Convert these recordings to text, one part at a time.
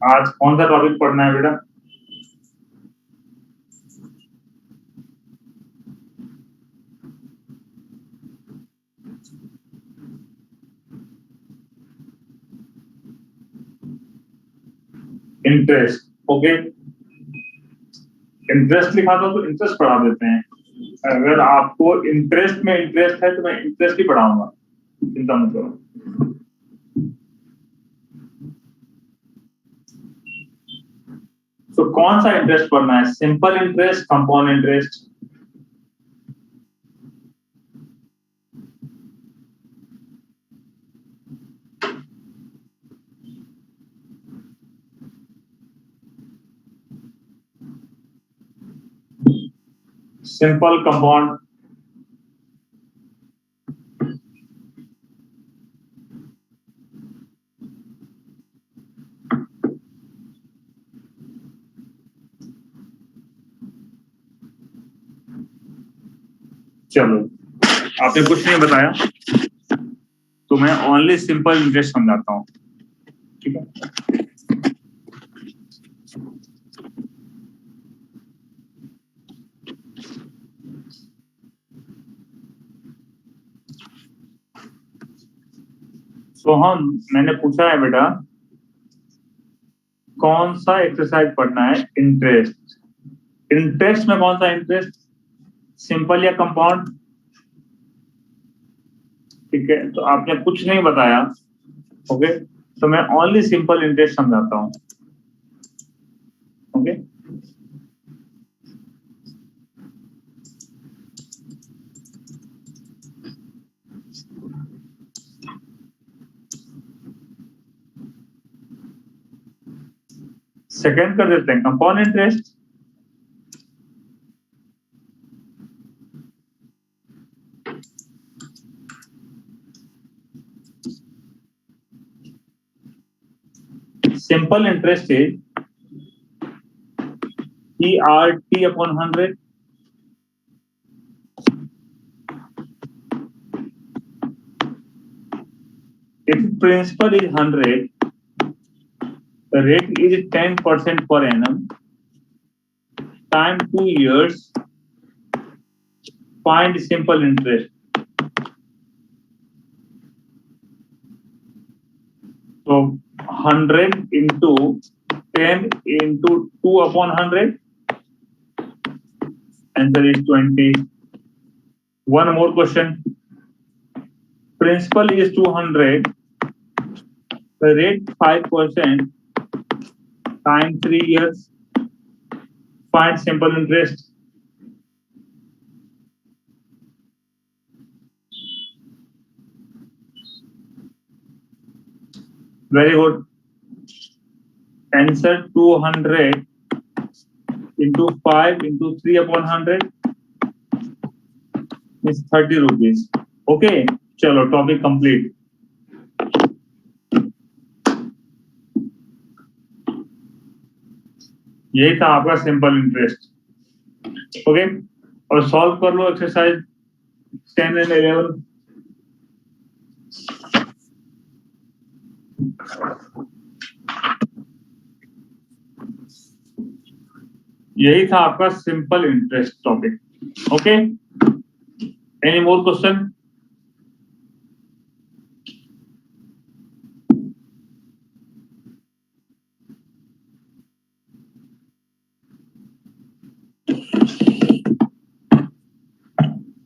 आज कौन सा टॉपिक पढ़ना है बेटा? इंटरेस्ट। ओके, इंटरेस्ट लिखा था तो इंटरेस्ट पढ़ा देते हैं। अगर आपको इंटरेस्ट में इंटरेस्ट है तो मैं इंटरेस्ट ही पढ़ाऊंगा, चिंता मत करो। तो कौन सा इंटरेस्ट पढ़ना है? Simple interest, compound interest? Simple, compound? चलो, आपने कुछ नहीं बताया तो मैं ओनली सिंपल इंटरेस्ट समझाता हूँ, ठीक है? तो मैंने पूछा है बेटा, कौन सा एक्सरसाइज पढ़ना है? इंटरेस्ट। इंटरेस्ट में कौन सा इंटरेस्ट, सिंपल या कंपाउंड? ठीक है, तो आपने कुछ नहीं बताया। ओके, तो मैं ओनली सिंपल इंटरेस्ट समझाता हूँ। ओके, सेकेंड कर देते हैं, compound interest. Simple interest is ERT upon 100. If principal is 100, the rate is 10% per annum. Time 2 years. Find simple interest. So 100 into 10 into 2 upon 100. Answer is 20. One more question. Principal is 200. The rate 5%. Time 3 years. Find simple interest. Very good. Answer 200 into 5 into 3 upon 100 is 30 rupees. Okay, चलो topic complete. यही था आपका simple interest. Okay, और solve कर लो exercise 10 and 11। यही था आपका simple interest topic. Okay, any more question?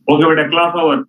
Okay बेटा, क्लास ओवर।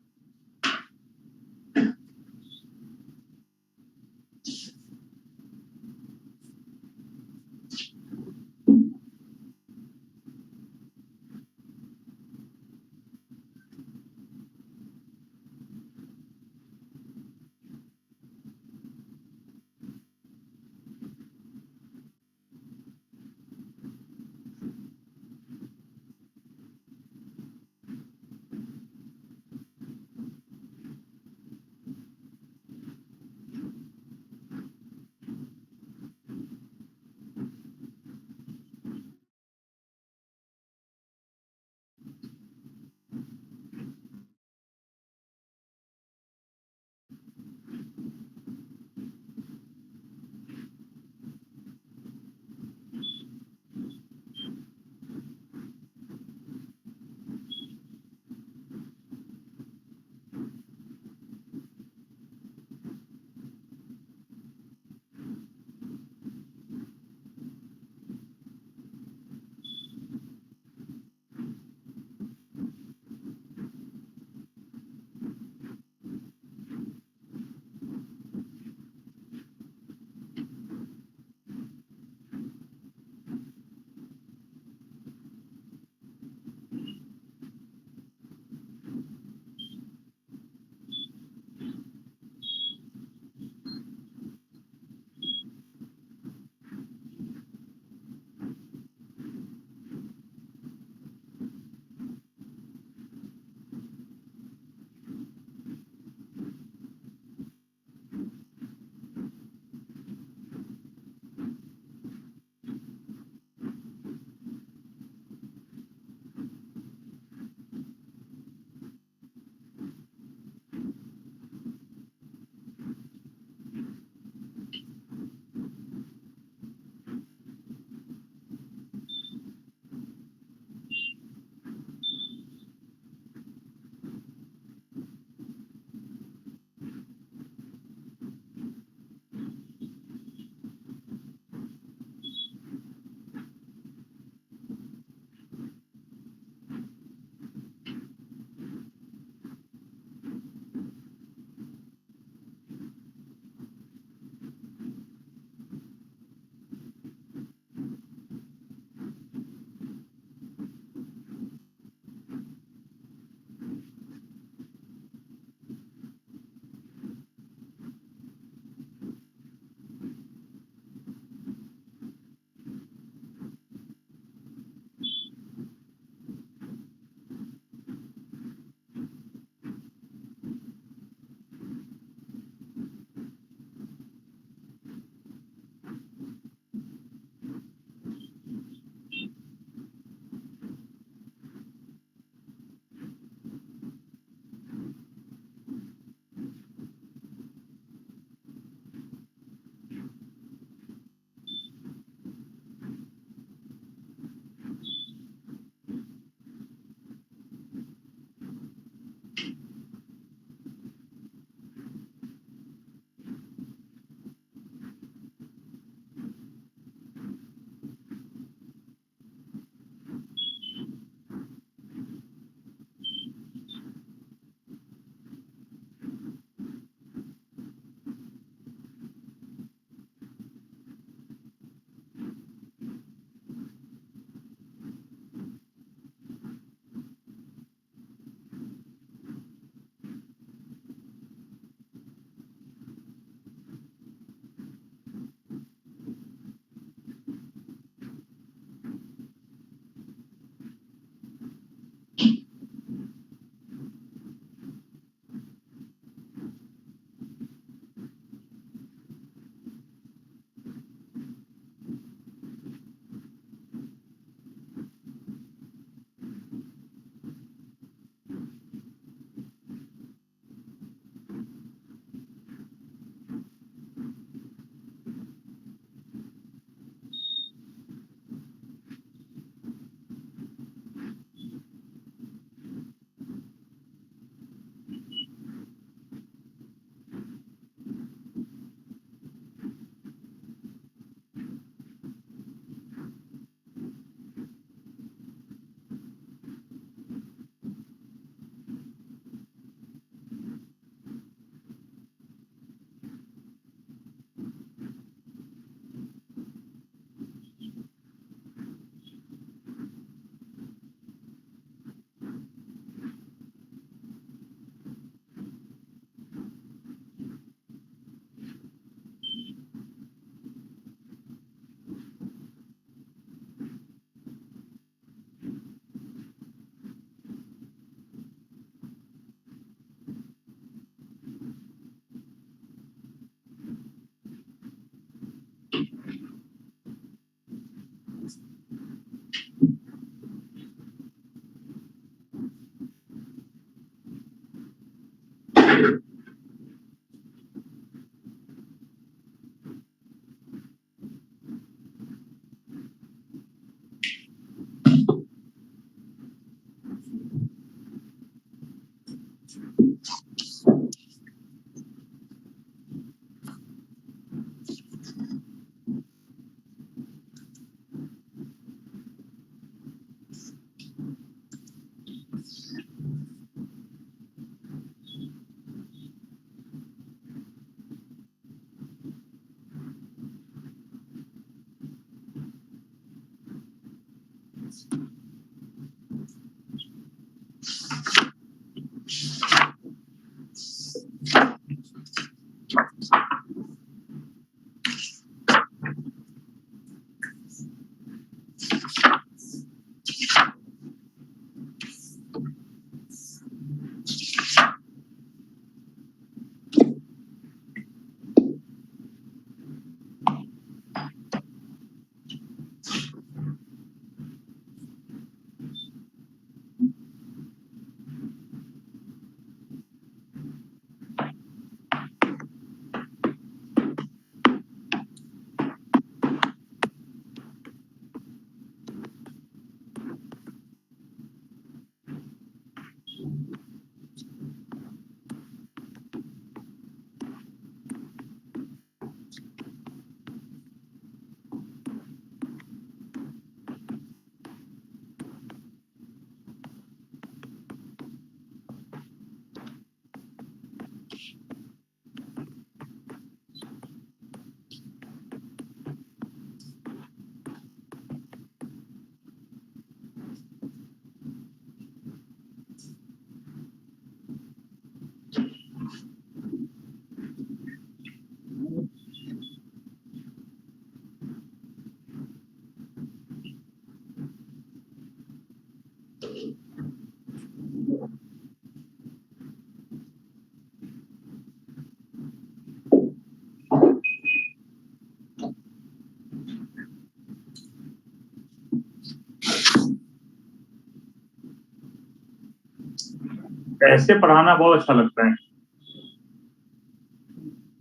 ऐसे पढ़ाना बहुत अच्छा लगता है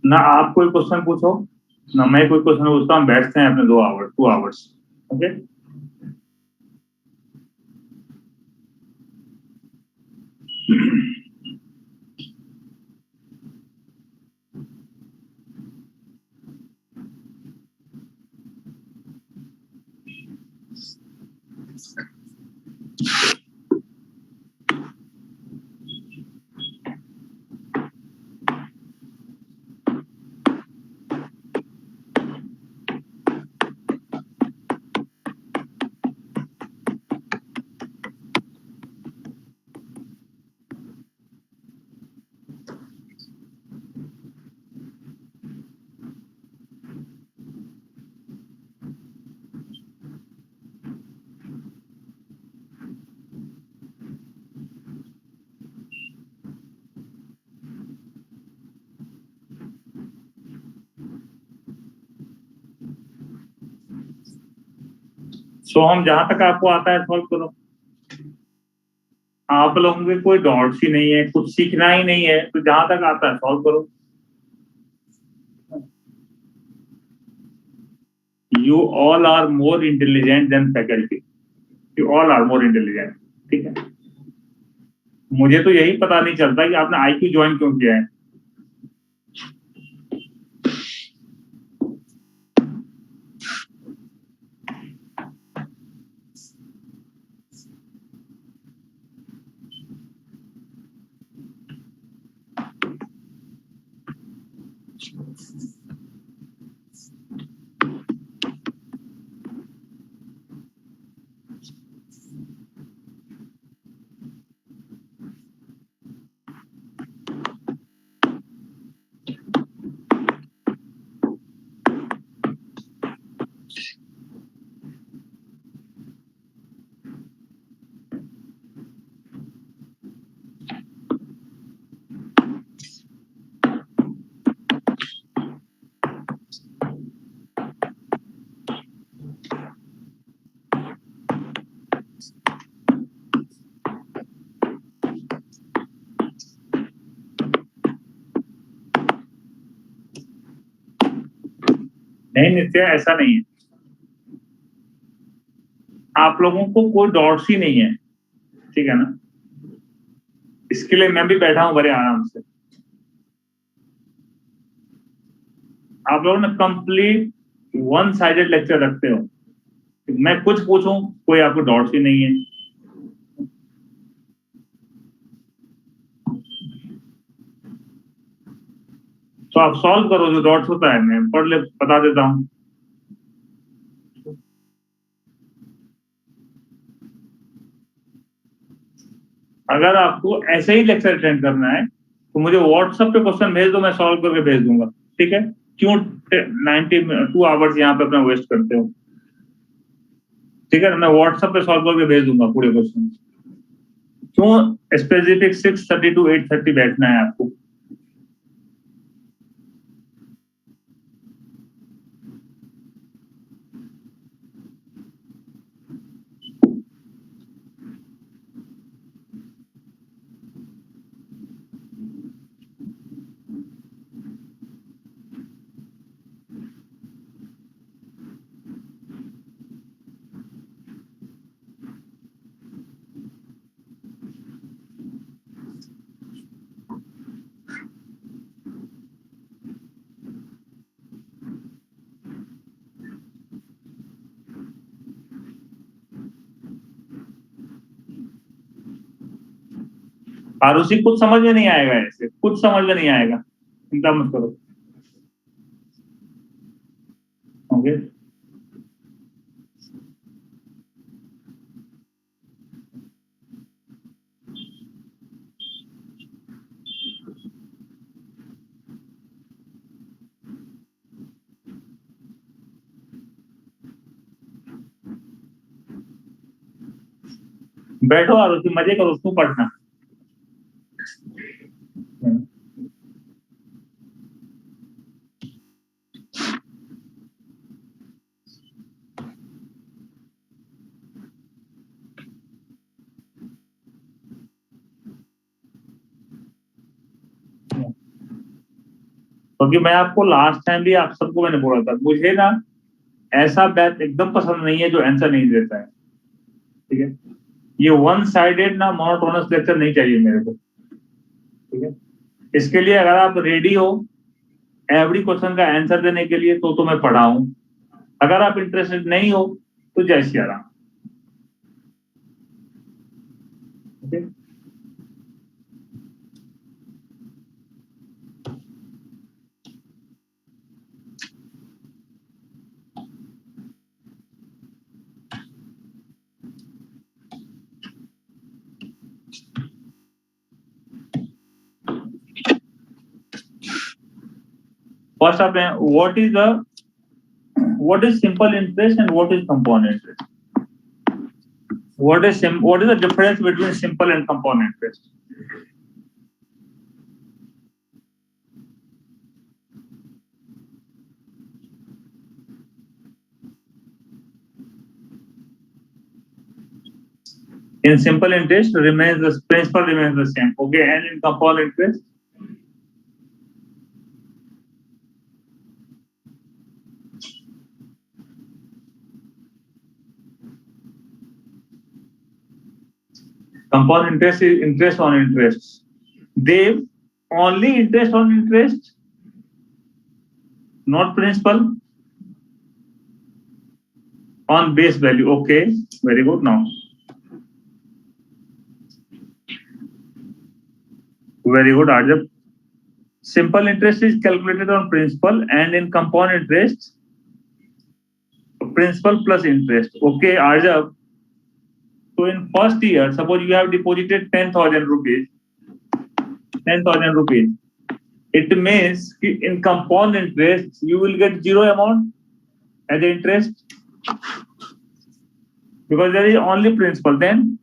ना। आप कोई क्वेश्चन पूछो ना, मैं कोई क्वेश्चन पूछता हूँ, बैठते हैं अपने 2 आवर्स। ओके। सो हम जहां तक आपको आता है सॉल्व करो। आप लोगों के कोई डाउट्स ही नहीं है, कुछ सीखना ही नहीं है, तो जहां तक आता है सॉल्व करो। You all are more intelligent than faculty. You all are more intelligent. ठीक है। मुझे तो यही पता नहीं चलता कि आपने आईक्यू ज्वाइन क्यों किया है। नहीं नित्या, ऐसा नहीं है, आप लोगों को कोई डॉट्स ही नहीं है, ठीक है ना। इसके लिए मैं भी बैठा हूं बड़े आराम से। आप लोगों ने कंप्लीट वन साइडेड लेक्चर रखते हो, मैं कुछ पूछूं कोई आपको डॉट्स ही नहीं है। तो आप सॉल्व करो, जो डॉट्स होता है मैं पढ़ ले बता देता हूं। अगर आपको ऐसे ही लेक्चर अटेंड करना है तो मुझे व्हाट्सएप पे क्वेश्चन भेज दो, मैं सॉल्व करके भेज दूंगा, ठीक है। क्यों 92 आवर्स यहाँ पे अपना वेस्ट करते हो, ठीक है। मैं व्हाट्सएप पे सॉल्व करके भेज दूंगा पूरे क्वेश्चन। क्यों स्पेसिफिक 6:30 to 8:30 बैठना है आपको। आरुषि कुछ समझ में नहीं आएगा, ऐसे कुछ समझ में नहीं आएगा, चिंता मत करो। ओके, बैठो आरुषि, मजे करो, उसको पढ़ना। क्योंकि मैं आपको लास्ट टाइम भी आप सबको मैंने बोला था, मुझे ना ऐसा बैच एकदम पसंद नहीं है जो आंसर नहीं देता है, ठीक है। ये वन साइडेड ना मोनोटोनस लेक्चर नहीं चाहिए मेरे को, ठीक है। इसके लिए अगर आप रेडी हो एवरी क्वेश्चन का आंसर देने के लिए तो मैं पढ़ाऊं। अगर आप इंटरेस्टेड नहीं हो तो जय श्री राम, ठीक। First up, what is simple interest and what is compound interest? What is the difference between simple and compound interest? In simple interest, the principal remains the same. Okay, and in compound interest, compound interest is interest on interest. They only interest on interest, not principal on base value. Okay, very good. Now, very good, Arjab. Simple interest is calculated on principal, and in compound interest, principal plus interest. Okay, Arjab. So in first year, suppose you have deposited 10,000 rupees. 10,000 rupees. It means in compound interest, you will get zero amount as interest because there is only principal. Then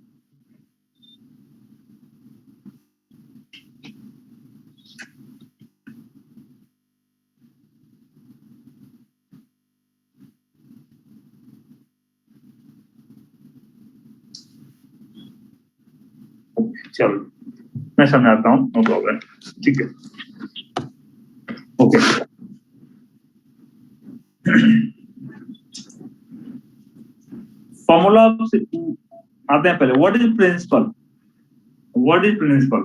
चलो मैं समझाता हूँ, no problem, ठीक है। Okay, formula आते हैं पहले. What is principal? What is principal?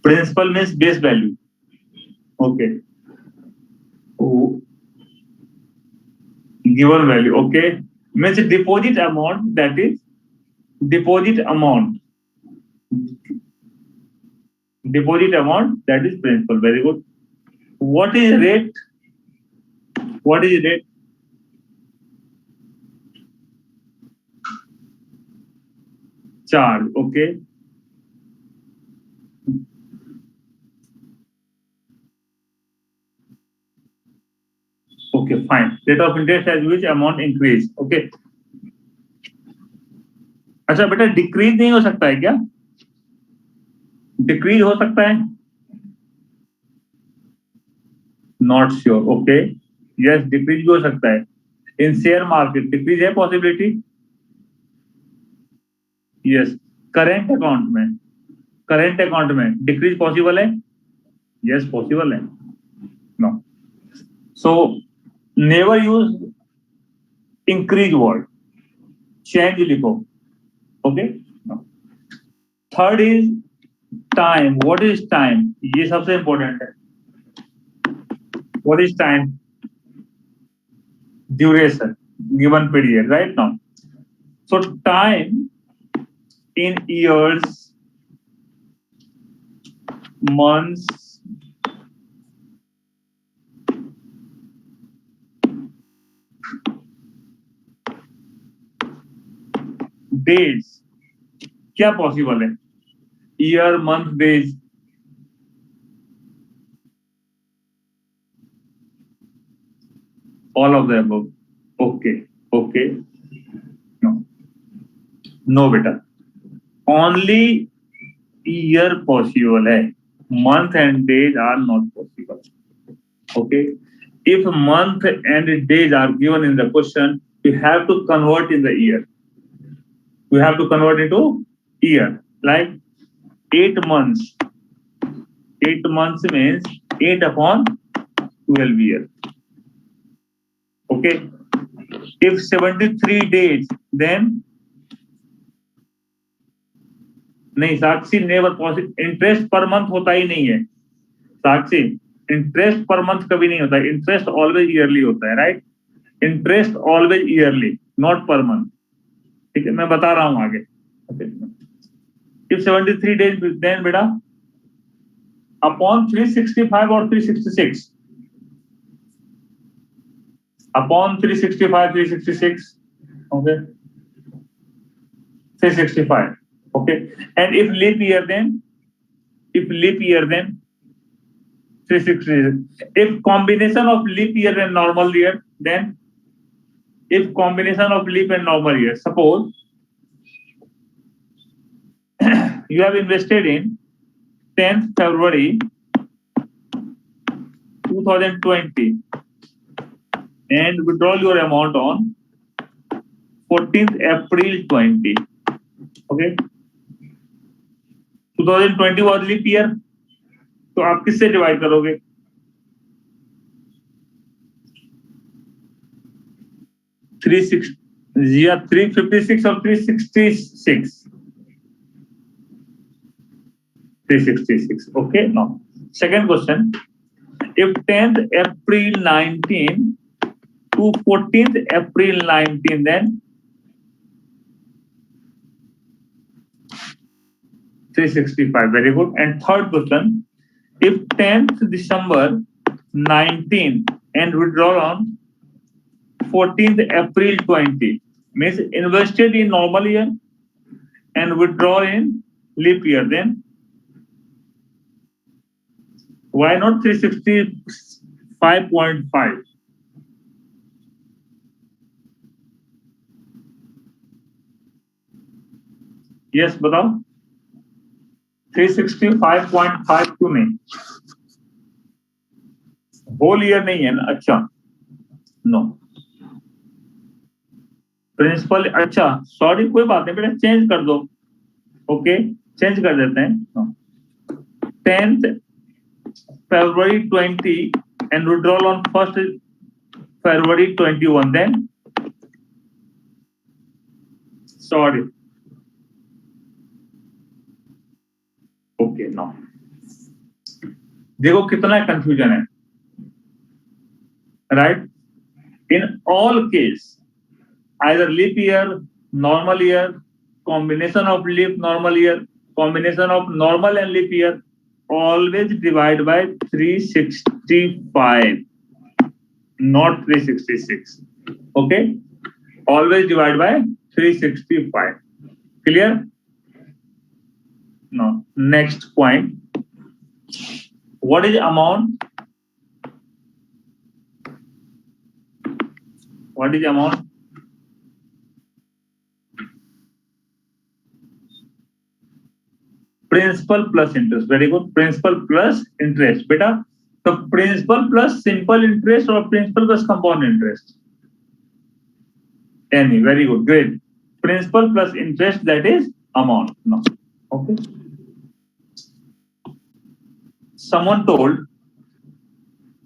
Principal means base value. Okay. Oh, given value. Okay. Means deposit amount, that is deposit amount. Deposit amount, that is principal. Very good. What is rate? What is rate? Charge. Okay. Okay, fine. Rate of interest as which amount increase. Okay. अच्छा बेटा, decrease नहीं हो सकता है क्या? Decrease हो सकता है? Not sure. Okay. Yes, decrease भी हो सकता है. इन शेयर मार्केट डिक्रीज है पॉसिबिलिटी? यस. करेंट अकाउंट में डिक्रीज पॉसिबल है? यस, पॉसिबल है. No. So never use increase word, change लिखो. Okay. Third is time. What is time? ये सबसे इंपॉर्टेंट है. What is time? Duration, given period. Right now, so time in years, months, days, क्या possible है? Year, month, days. All of the above. Okay. Okay. No, no बेटा, only year possible है. Month and days are not possible. Okay. if month and days are given in the question, you have to convert in the year. You have to convert into year. Like 8 months. 8 months means 8 upon 12 years. Okay. If 73 days, then नहीं Sakshi, never possible. Interest per month होता ही नहीं है साक्षी. Interest per month कभी नहीं होता है. Interest always yearly होता है. Right. Interest always yearly, not per month. ठीक है, मैं बता रहा हूं आगे. इफ 73 डेज, देन बेटा अपॉन 365 और 366. Upon 365, 366. Okay. 365. Okay. And if leap year, then 366. If combination of leap year and normal year, then if combination of leap and normal year, suppose you have invested in 10th February 2020 and withdraw your amount on 14th April 20. Okay. 2020 was leap year, तो आप किससे divide करोगे? 356 और 366. 366. Okay. Now, second question. If 10th April 19 to 14th April 19, then 365. Very good. And third question. If 10th December 19 and withdraw on 14th April 20, means invested in normal year and withdraw in leap year, then why not 365.5? Yes, बताओ. 365.5 क्यों नहीं? Whole year नहीं है ना. अच्छा, no. Principal. अच्छा, sorry, कोई बात नहीं बेटा, चेंज कर दो. ओके, चेंज कर देते हैं. 10th February 20 and withdrawal on 1st February 21, then sorry. Okay, now देखो कितना कंफ्यूजन है, right? In all case, either leap year, normal year, combination of leap, normal year, combination of normal and leap year, always divide by 365, not 366. Okay? Always divide by 365. Clear? No. Next point. What is amount? What is amount? Principal plus interest. Very good. Principal plus interest. Beta, so principal plus simple interest or principal plus compound interest? Any. Very good. Great. Principal plus interest, that is amount. No. Okay. Someone told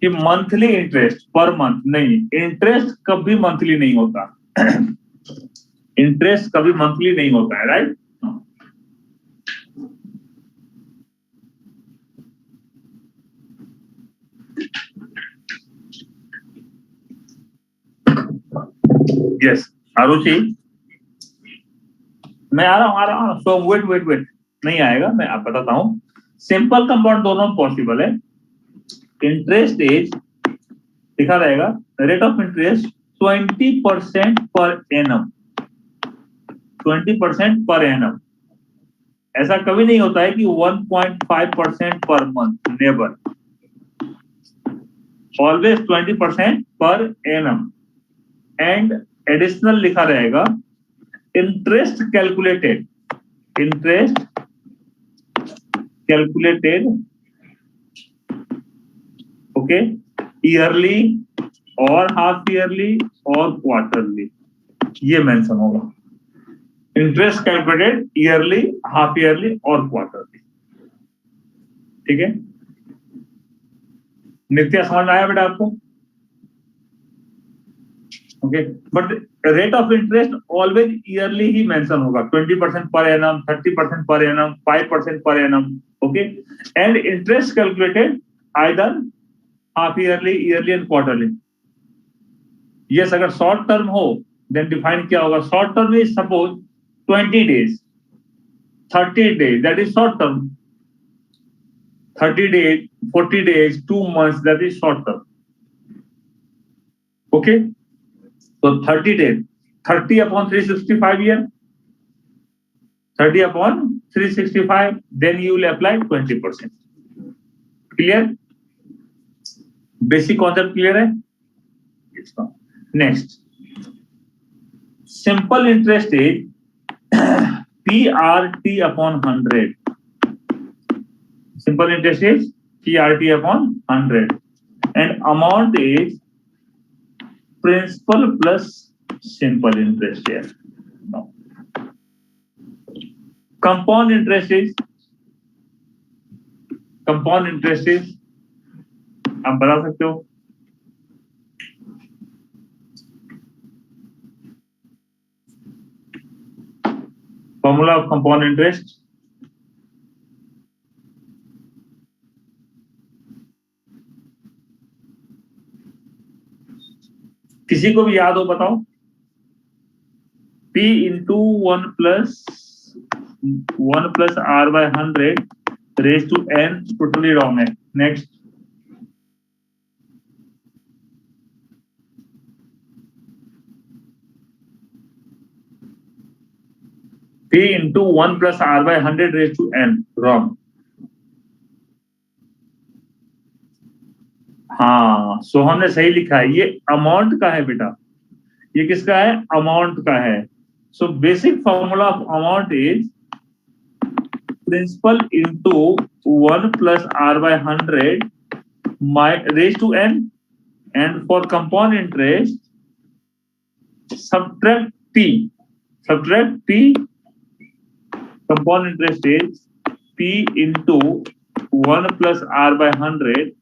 कि monthly interest per month नहीं, interest कभी monthly नहीं होता. Interest कभी monthly नहीं होता है, right? Yes आरुचि, मैं आ रहा हूँ. सो वेट नहीं आएगा, मैं आप बताता हूँ. सिंपल कंपाउंड दोनों पॉसिबल है. इंटरेस्ट इज लिखा रहेगा rate of interest 20% per annum. 20% per annum. ऐसा कभी नहीं होता है कि 1.5% per month. Never. Always 20% per annum. And additional लिखा रहेगा interest calculated. Interest calculated okay yearly और हाफ ईयरली और क्वार्टरली. ये मेंशन होगा. Interest calculated yearly, half yearly और क्वार्टरली. ठीक है? नित्य समझ आया बेटा आपको? Okay. But rate of interest always yearly he mention होगा. 20% per annum, 30% per annum, 5% per annum. Okay. And interest calculated either half yearly, yearly and quarterly. Yes, अगर शॉर्ट टर्म हो देन डिफाइन क्या होगा? Short term is suppose 20 days, 30 days, that is short term. 30 days, 40 days, 2 months, that is short term. Okay? So 30 days, 30 upon 365 year, 30 upon 365, then you will apply 20%. Clear? Basic concept clear है? Next. Simple interest is PRT upon 100. Simple interest is PRT upon 100. And amount is principal plus simple interest here. No. Compound interest is आप बता सकते हो? Formula of compound interest. किसी को भी याद हो बताओ? P into 1 plus R by 100 raised to N. Totally wrong है. Next. P into 1 plus R by 100 raised to N. Wrong. हाँ, सोहम ने सही लिखा है. ये अमाउंट का है बेटा. ये किसका है? अमाउंट का है. So basic formula of amount is principal into 1 plus R by 100 raised to N. And for compound interest, subtract P. Compound interest is P into 1 plus r by 100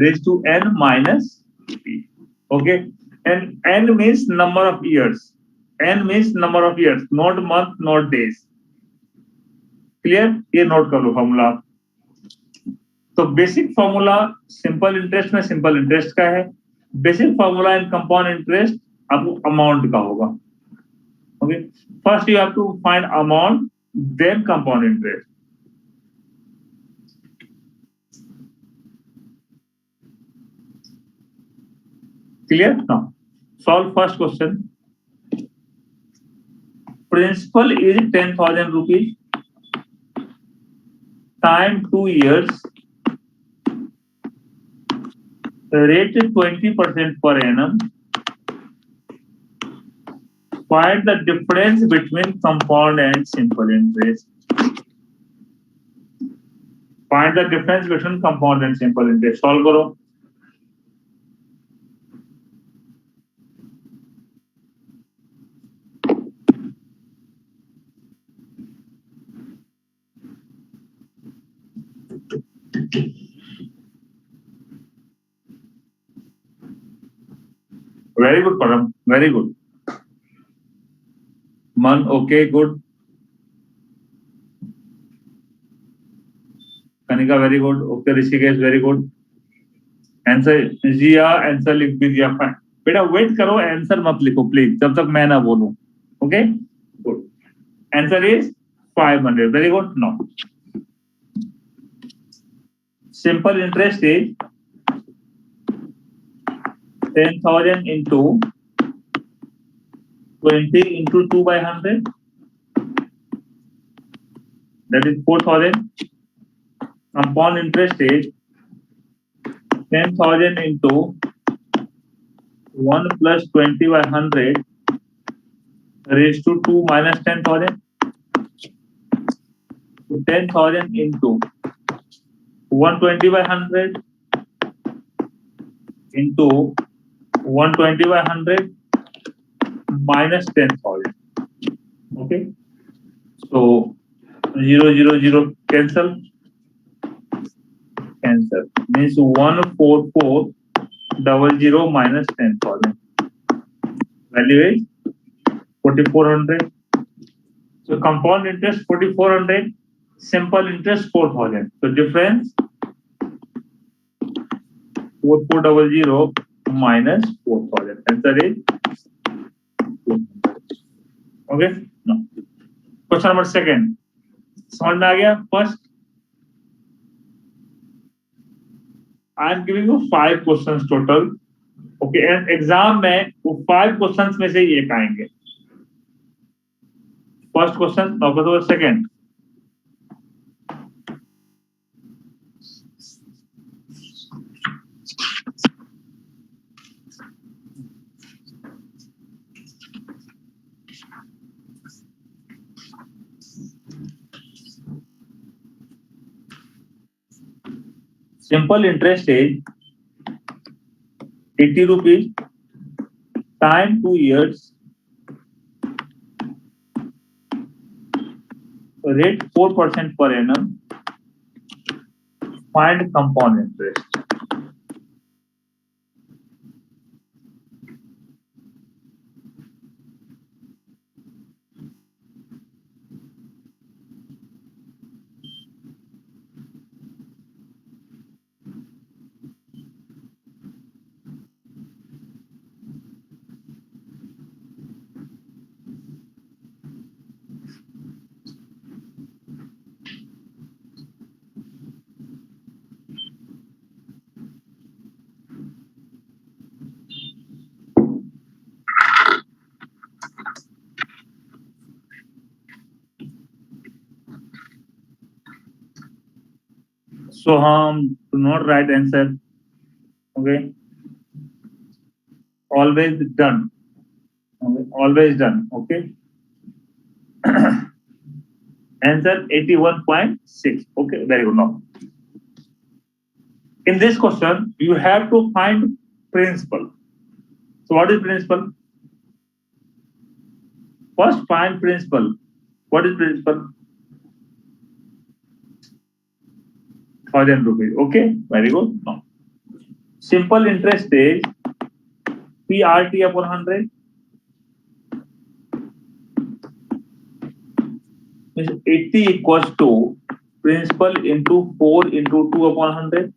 raised to n minus p. Okay, and n means number of years. N means number of years, not month, not days. Clear? ये note कर लो formula. तो basic formula simple interest में simple interest का है. Basic formula in compound interest आपको amount का होगा. Okay, first you have to find amount, then compound interest. Clear? Now solve first question. Principal is 10,000 rupees. Time 2 years. Rate 20% per annum. Find the difference between compound and simple interest. Find the difference between compound and simple interest. Solve करो. Very good, Param. Very good. Man, okay, good. Kanika, very good. Okay, Rishikesh, very good. Answer जिया, answer लिख दीजिए. बेटा wait करो, answer मत लिखो please जब तक मैं ना बोलूं. Okay, good. Answer is 500. Very good. No, simple interest is 10,000 into 20 into 2 by 100. That is 4,000. Compound interest is 10,000 into 1 plus 20 by 100 raised to 2 minus 10,000. 10,000 into 120 by 100 into 120 by 100 minus 10,000. Okay, so 0 0 0 cancel means 14400 minus 10,000. Value is 4,400. So compound interest 4,400, simple interest 4,000. So difference 4,400 minus 4,000. Answer is 200. Okay. No. Question number second. समझ में आ गया? First, I am giving you 5 questions total. Okay, and exam में वो 5 questions में से एक आएंगे. First question. Now go to the second. Simple interest is 80 rupees. Time 2 years. Rate 4% per annum. Find compound interest. So do not write answer. Okay. Always done. Okay. Always done. Okay. Answer 81.6. Okay. Very good. Now, in this question, you have to find principal. So what is principal? First, find principal. What is principal? ₹1000. Okay, very good. Now, simple interest is PRT upon 100 means 80 equals to principal into 4 into 2 upon 100.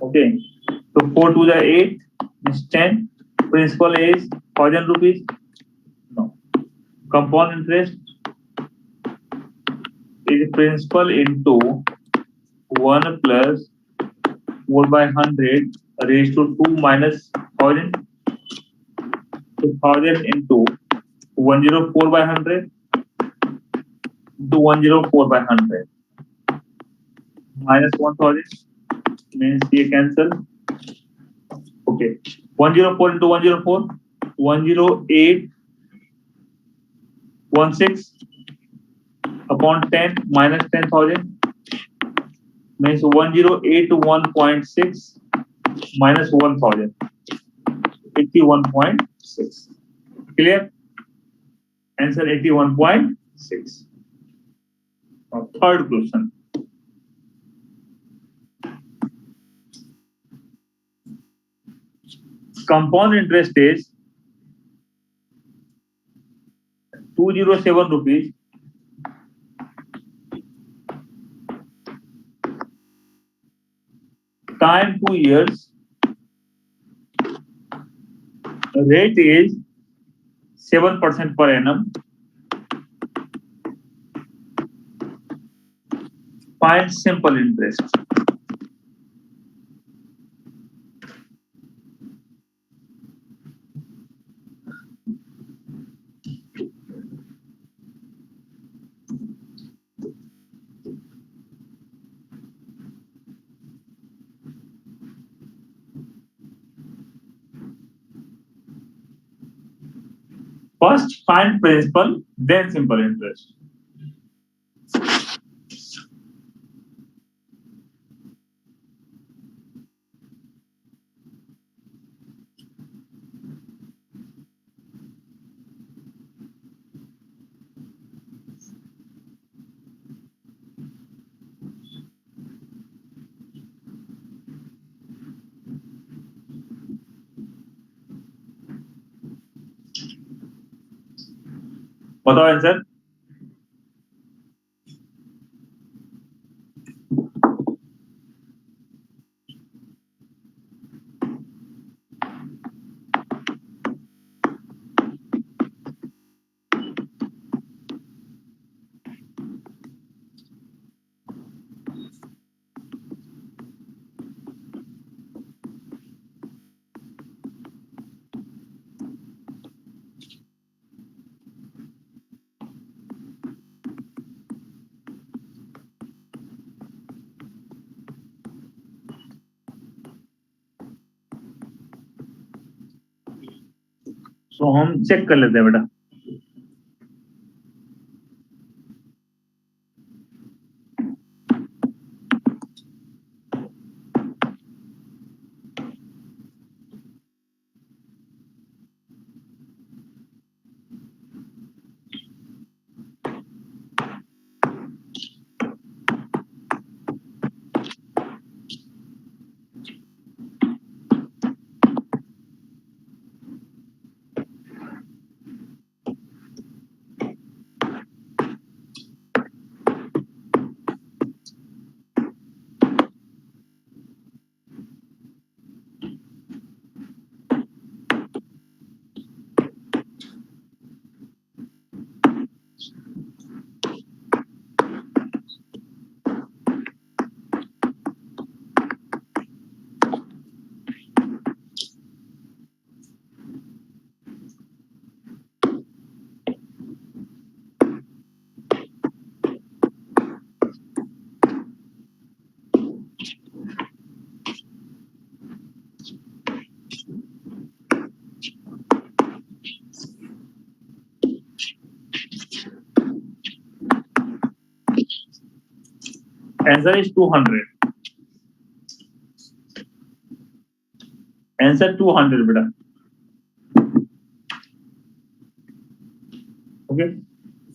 Okay, so 4 to the 8 is 10. Principal is ₹1000. No. Compound interest is principal into 1 plus 4 by 100 raised to 2 minus 1000. So 1000 into 104 by 100 into 104 by 100 minus 1000 means ये cancel. Okay, 104 into 104 10816 upon 10 minus 10,000 means 1081.6 minus 1000 81.6. Clear? Answer 81.6. Now, third question. Compound interest is ₹207 time 2 years. Rate is 7% per annum. Find simple interest. First, find principal, then simple interest. बताओ answer. तो हम check कर लेते हैं बेटा. Answer is 200. Answer 200 beta. Okay.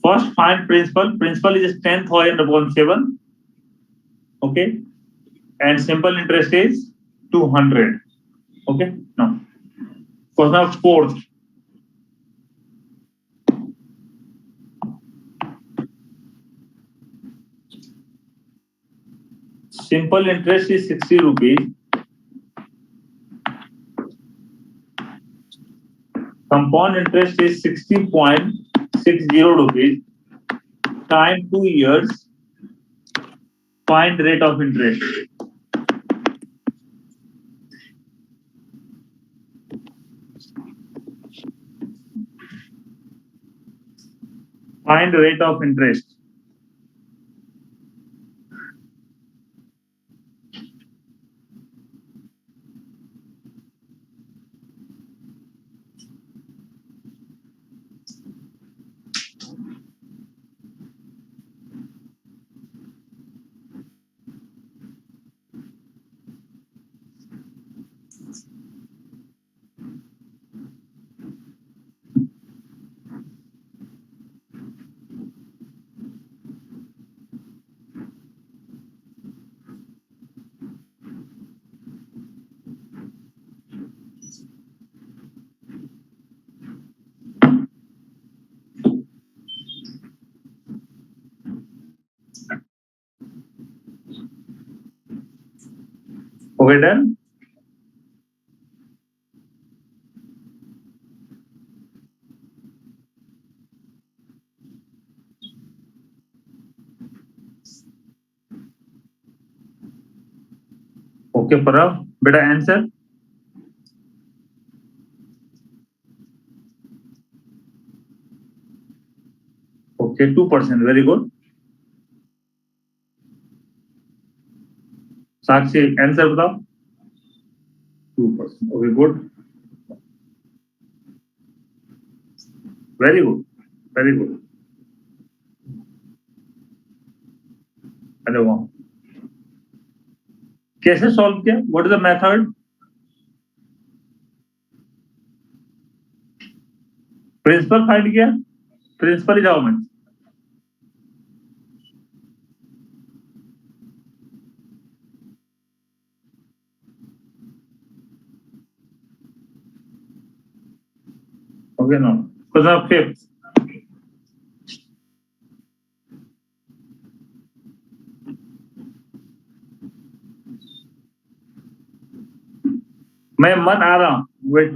First find principal. Principal is 10,000 upon 7. okay, and simple interest is 200. Okay, now question of fourth. Simple interest is 60 rupees. Compound interest is 60.60 rupees. Time 2 years. Find rate of interest. Find rate of interest. Okay, done. Okay, Parav, better answer. Okay, 2%. Very good. Sakshi, answer बताओ. 2%. Okay, good. Very good. Very good. अरे वाह. कैसे solve किया? What is the method? Principal find किया. Principal ही जाओ मैं. Okay, now. Question of fifth. मैं मन आ रहा हूँ. Wait.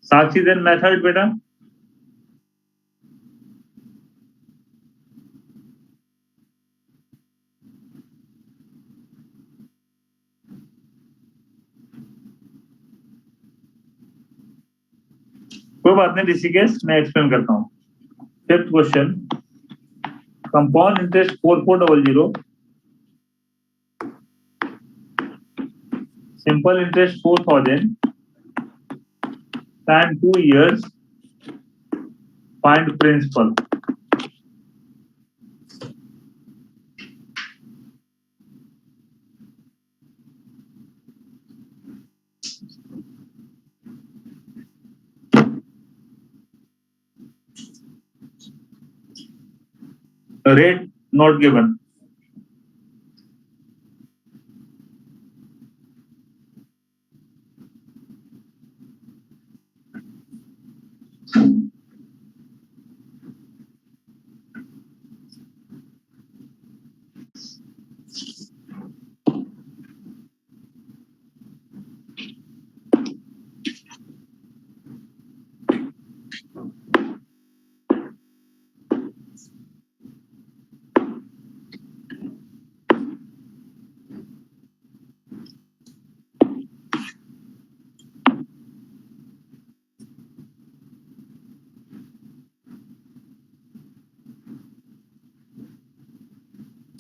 साक्षी then method बेटा. कोई बात नहीं ऋषिकेश, मैं एक्सप्लेन करता हूँ. Fifth question. Compound interest 4400. Simple interest 4,000. Time 2 years. Find principal. Rate not given.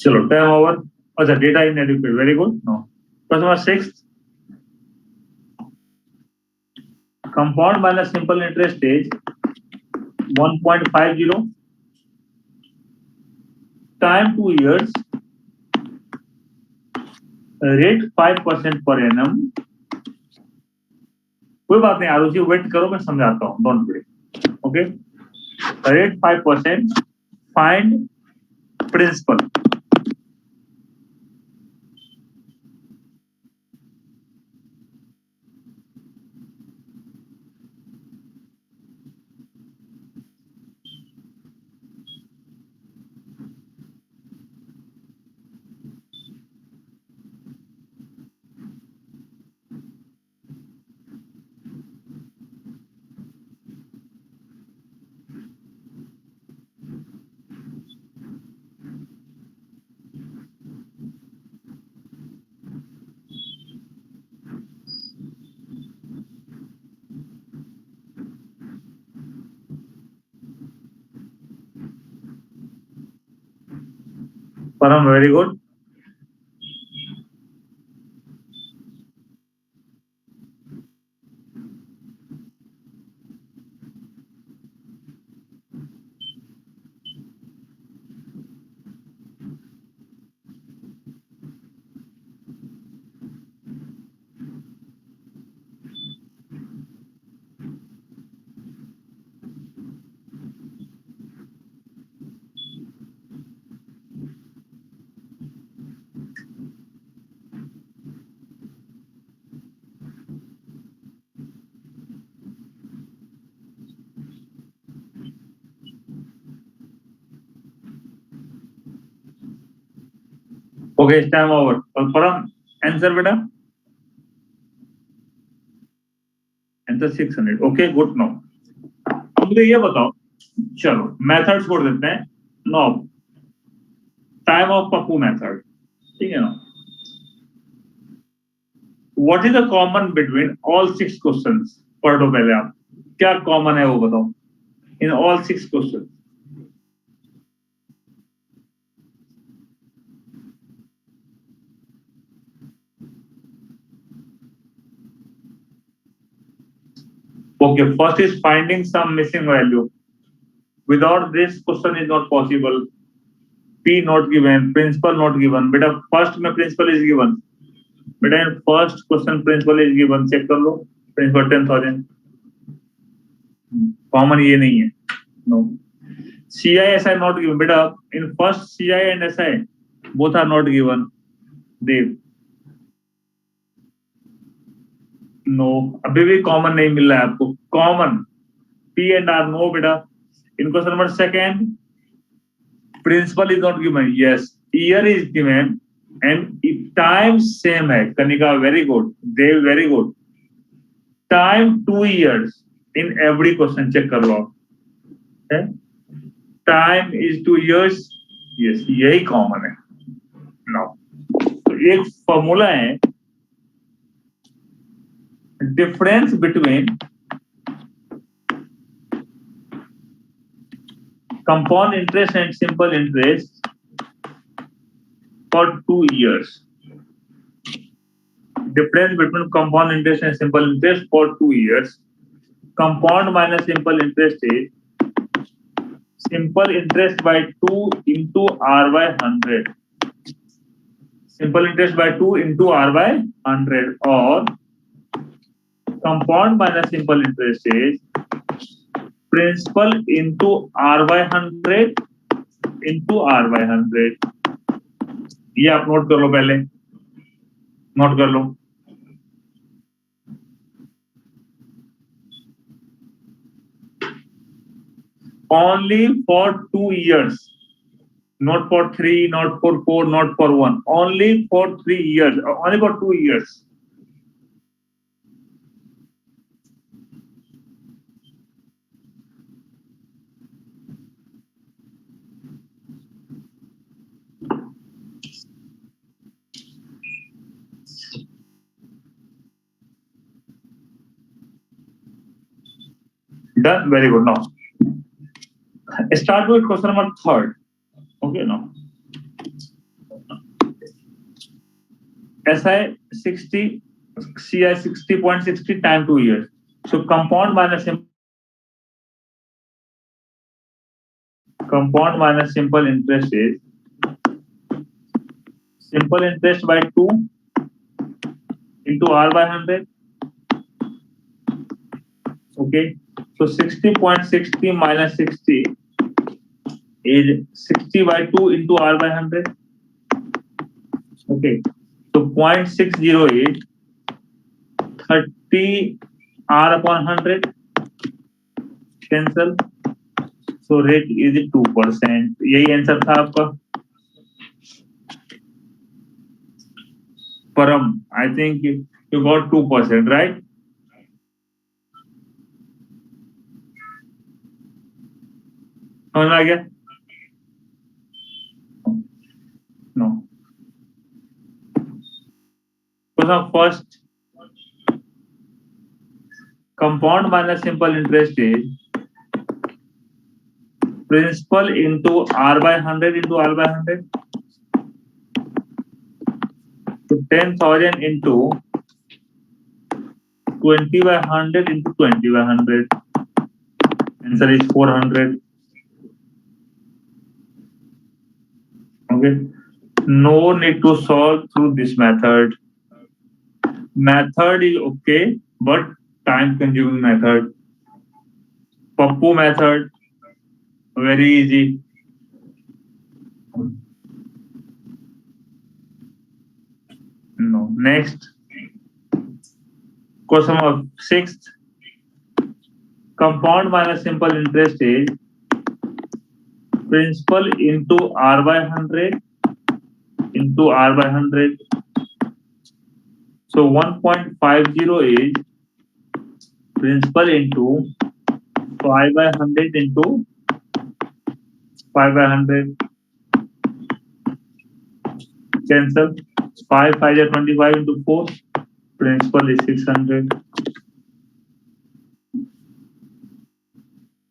चलो टाइम ओवर. अच्छा, data inadequate. Very good. No. Question number 6. Compound minus simple interest is 1.50. Time 2 years. Rate 5% per annum. कोई बात नहीं Arushi, wait करो, मैं समझाता हूँ. Don't worry. Okay. Rate 5%. Find principal. Param, very good. Okay, it's time over. और परम answer बेटा आंसर 600. Okay good. नो अब मुझे ये बताओ, चलो मेथड छोड़ देते हैं. No time of Pappu method, ठीक है ना. What is the common between all 6 questions? पढ़ लो पहले आप, क्या कॉमन है वो बताओ in all 6 questions. Okay, first is finding some missing value. Without this question is not possible. P not given, principal not given. Beta first में principal is given. Beta in first question principal is given. Check कर लो. Principal 10,000. Common ये नहीं है. No. CI SI not given. Beta in first CI and SI both are not given. Dev. No. अभी भी common नहीं मिल रहा है आपको. Common P and R no बेटा. In question number second, principal is not given. Yes, year is given and time same है. Kanika very good. Dev very good. Time 2 years in every question. Check कर लो. Okay? Time is 2 years. Yes, यही common है. Now, तो एक formula है. Difference between compound interest and simple interest for 2 years. Difference between compound interest and simple interest for 2 years. Compound minus simple interest is simple interest by 2 into R by 100. Simple interest by 2 into R by 100, or compound minus simple interest is principal into R by 100 into R by 100. ये आप note कर लो, पहले note कर लो. Only for 2 years, not for 3, not for 4, not for 1. Only for 3 years, only for 2 years. Done. Very good. Now start with question number 3rd. Okay, now SI 60, CI 60.60, time 2 years. So compound minus simple interest is simple interest by 2 into R by 100. Okay, so 60.60 minus 60 is 60 by 2 into R by 100. Okay, so 0.608 30 R upon 100 cancel. So rate is 2%. यही answer था आपका. Param, I think you got 2%, right? समझ आ गया? No. So the first compound minus simple interest is principal into R by 100 into R by 100. So 10,000 into 20 by 100 into 20 by 100. Answer is 400. Okay. No need to solve through this method. Method is okay, but time consuming method. Pappu method, very easy. No. Next. Question of sixth. Compound minus simple interest is principal into R by 100 into R by 100. So 1.50 is principal into 5 by 100 into 5 by 100. Cancel. 5 5 is 25 into 4. Principal is 600.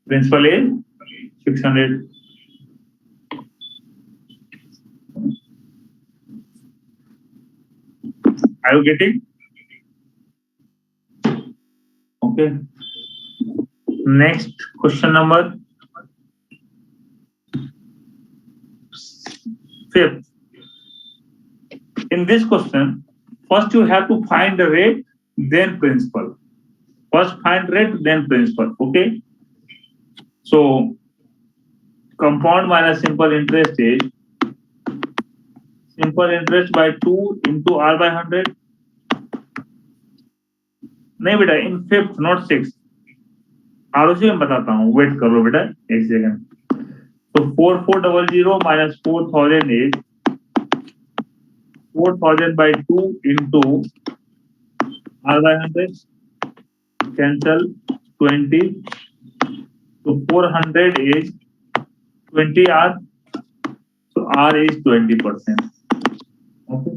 Principal is 600. Are you getting? Okay. Next question number fifth. In this question, first you have to find the rate, then principal. First find rate, then principal. Okay. So compound minus simple interest is simple interest by 2 into R by 100. नहीं बेटा, in fifth not six. Arossim में बताता हूँ, wait करो बेटा एक second. तो 4400 minus 4000 is 4000 by 2 into R by 100. Cancel 20. So 400 is 20 R. So R is 20%. Okay.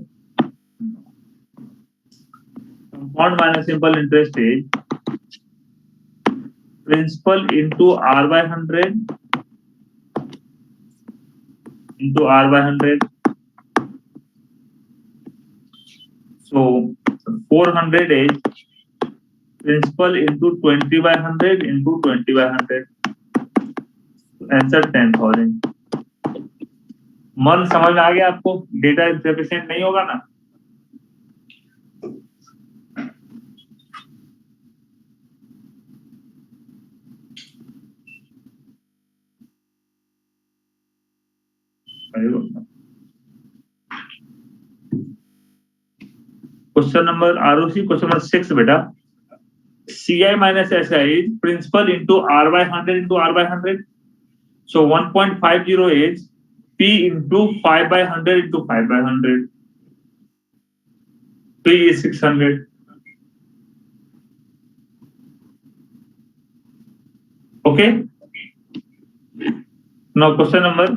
Compound minus simple interest is principal into R by 100 into R by 100. So 400 is principal into 20 by 100 into 20 by 100. Answer 10,000. मन समझ आ गया आपको? Data इंसफिशिएंट नहीं होगा ना? Question number ROC question number 6 बेटा. CI minus SI is principal into R by 100 into R by 100. So 1.50 is P into 5 by 100 into 5 by 100. P is 600. Okay. Now question number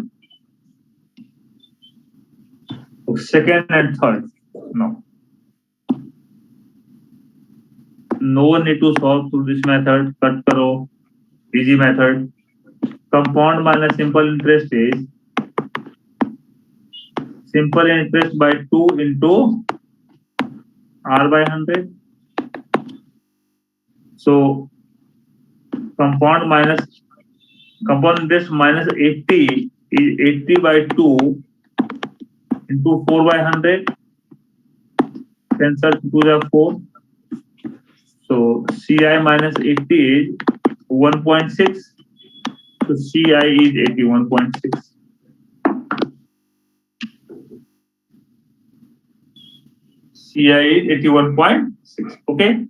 second and third. No need to solve through this method. Cut karo. Easy method. Compound minus simple interest is simple interest by 2 into R by 100. So compound interest minus 80 is 80 by 2 into 4 by 100. Cancel 2 the 4. So CI minus 80 is 1.6. So CI is 81.6. CI is 81.6. Okay.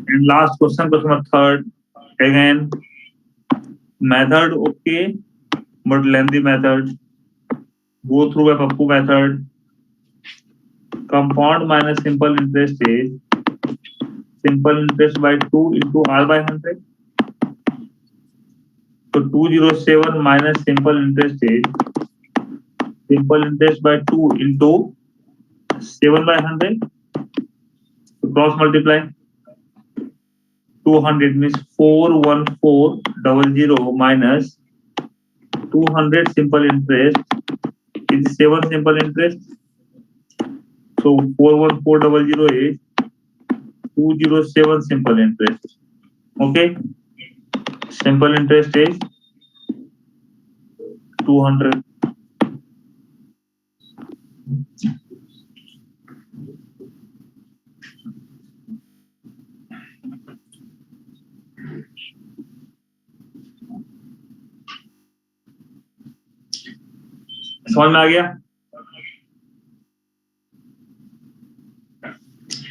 And last question number third. Again, method okay, but lengthy method. Go through a Pappu method. Compound minus simple interest is simple interest by 2 into R by 100. So 207 minus simple interest is simple interest by 2 into 7 by 100. cross multiply. 200 means 41400 minus 200 simple interest is 7 simple interest. So 41400 is 207 simple interest. Okay, simple interest is 200. समझ में आ गया?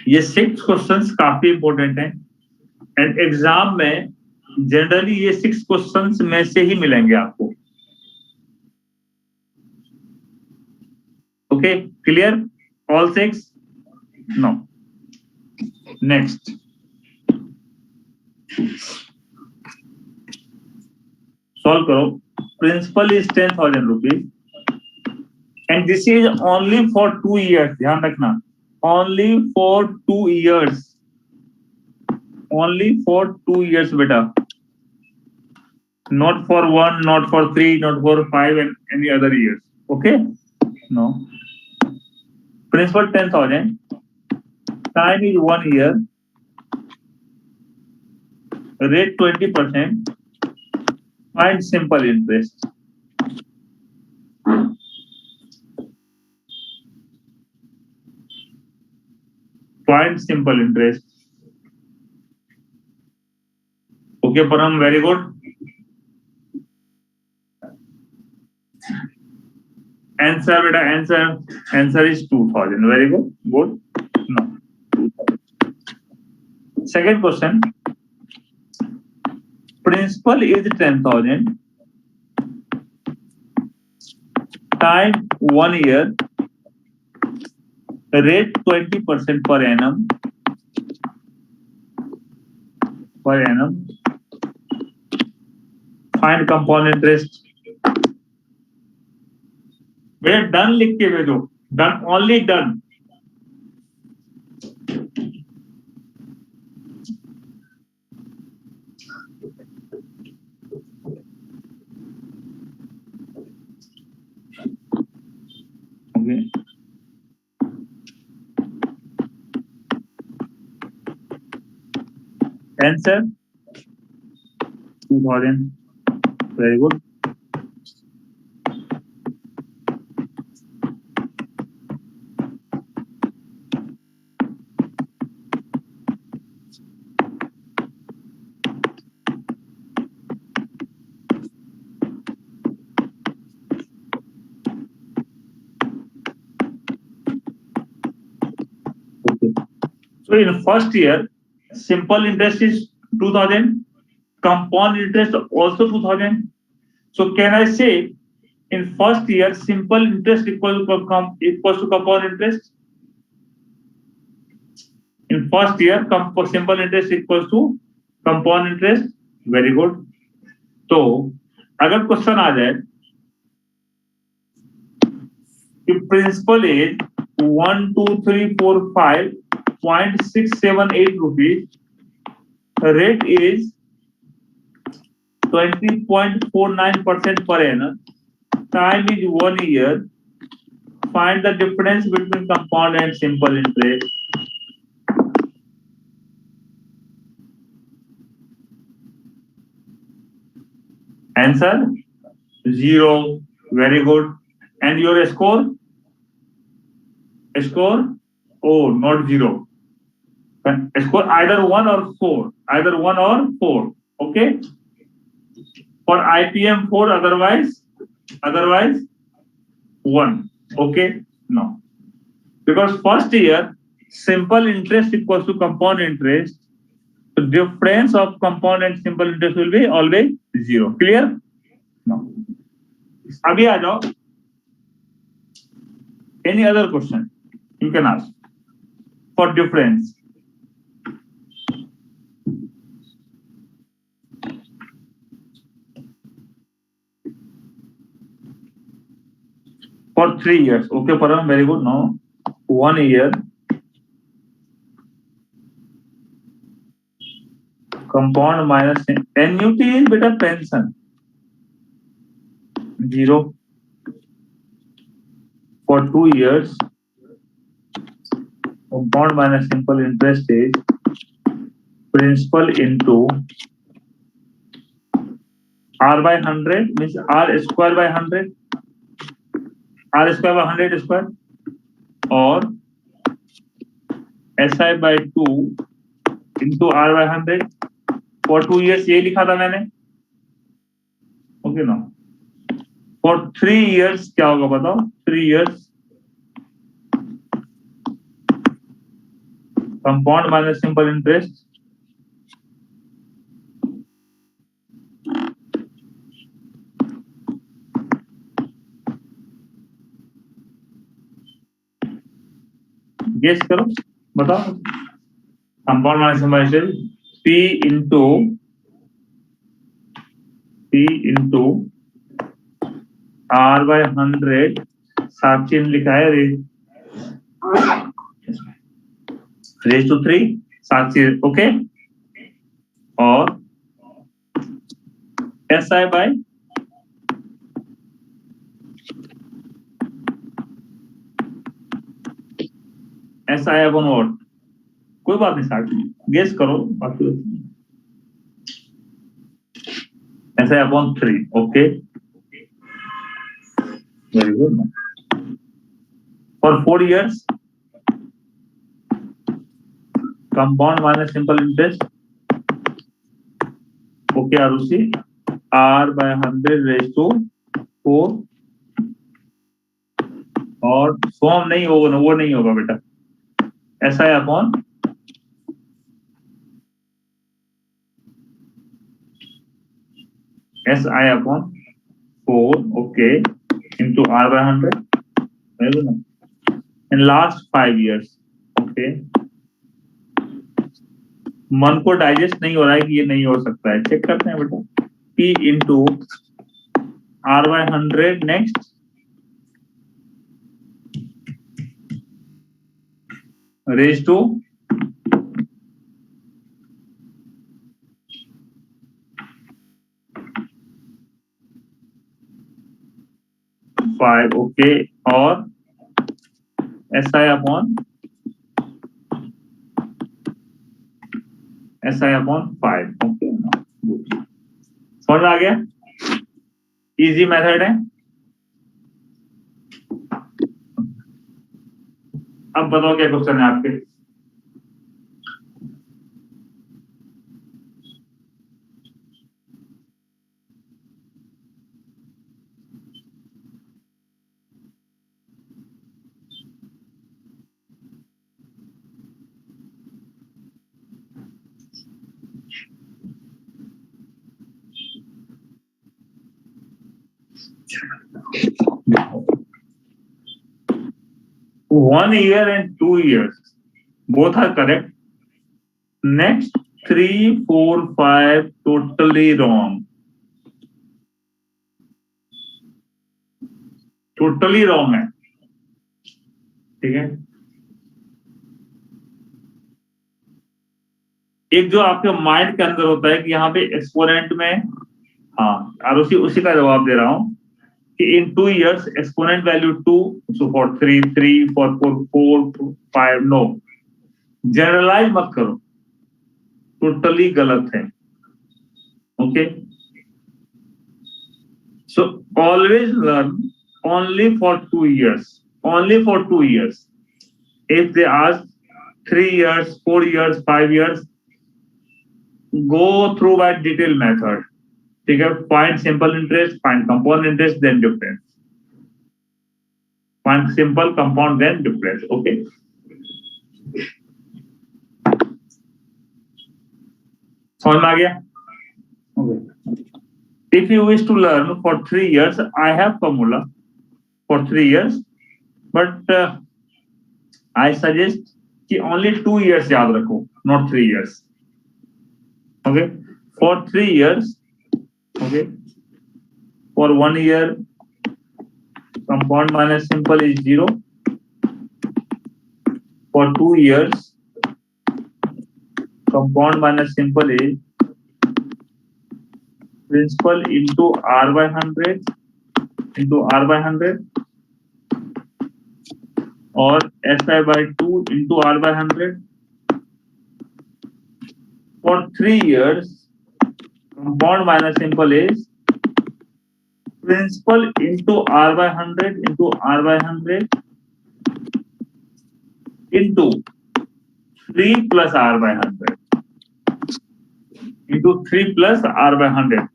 ये 6 questions काफी important हैं and exam में generally ये 6 questions में से ही मिलेंगे आपको. Okay, clear? All 6? No. Next, solve करो. Principal is 10,000 rupees and this is only for 2 years. ध्यान रखना, only for 2 years. Only for 2 years, beta. Not for 1, not for 3, not for 5 and any other years. Okay? No. Principal 10,000. Time is 1 year. Rate 20%. Find simple interest. Find simple interest. Okay, Param, very good. Answer, beta, answer. Answer is 2,000. Very good. Good. No. 2,000. Second question. Principal is 10,000. Time 1 year. Rate 20% per annum. Per annum. Find compound interest. Way done लिख के भेजो. Done, only done. Okay, answer 2000. Very good. So in first year, simple interest is 2,000. Compound interest also 2,000. So can I say in first year simple interest equals to compound interest? In first year, simple interest equals to compound interest. Very good. तो अगर question आ जाए कि principal is 12345.678 rupees, rate is 20.49% per annum, time is 1 year, find the difference between compound and simple interest. Answer 0. Very good. And your score? Score? Oh, not 0. Score either 1 or 4. Either 1 or 4. Okay. For IPM 4, otherwise 1. Okay. No. Because first year simple interest equals to compound interest. The difference of compound and simple interest will be always 0. Clear? No. अभी आ जाओ. Any other question you can ask for difference. For 3 years. Okay, Param, very good. No. 1 year. Compound minus annuity is बेटा pension 0 for 2 years. Compound minus simple interest is principal into r by 100 means r square by 100, r square by 100 square और SI by 2 into r by 100 for 2 years ये लिखा था मैंने, okay ना। for 3 years क्या होगा बताओ, 3 years compound minus simple interest guess करो बताओ, compound minus simple interest P into R by 100 Sakshi ने लिखा है रेज टू 3 साक्षी, ओके, और SI by SI upon what, कोई बात नहीं साक्षी गेस करो, बाकी SI upon 3, okay, very good. for 4 years compound minus simple interest, okay Arushi, R by 100 raised to 4 और फॉर्म नहीं होगा, वो नहीं होगा बेटा, SI upon SI upon 4, okay, into R by 100, in last 5 years, okay। मन को डाइजेस्ट नहीं हो रहा है कि ये नहीं हो सकता है, चेक करते हैं बेटा, P into R by 100 next raise to 5, okay, और SI upon SI upon 5, okay, समझ आ गया, इजी मेथड है। अब बताओ क्या क्वेश्चन है आपके, one year and 2 years both are correct. Next 3, 4, 5 totally wrong. Totally wrong है, ठीक है। एक जो आपके माइंड के अंदर होता है कि यहाँ पे एक्सपोनेंट में, हाँ, और उसी का जवाब दे रहा हूं कि in 2 years exponent value 2, so for 3, 3, for 4, 4, 5, no, generalise मत करो, टोटली गलत है, okay. So always learn only for 2 years, only for 2 years. If they ask 3 years, 4 years, 5 years, go through by detailed method, ठीक है। Find simple interest, find compound interest, then difference. Find simple, compound, then difference, okay. समझ में आ गया, okay. If you wish to learn for 3 years, I have formula for 3 years, but I suggest कि only 2 years याद रखो, not 3 years, okay. For 3 years, okay, for 1 year compound minus simple is 0, for 2 years compound minus simple is principal into R by 100 into R by 100 or SI by 2 into R by 100 for 3 years. Compound minus simple is principal into R by 100 into R by 100 into 3 plus R by 100 into 3 plus R by 100.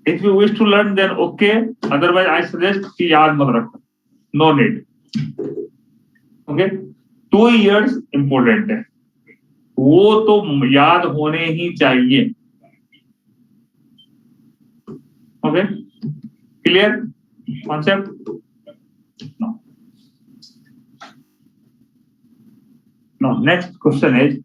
If you wish to learn, then okay. Otherwise, I suggest कि याद मत रखो. No need. Okay. 2 years important है. वो तो याद होने ही चाहिए. Okay. Clear concept? No. Now, next question is,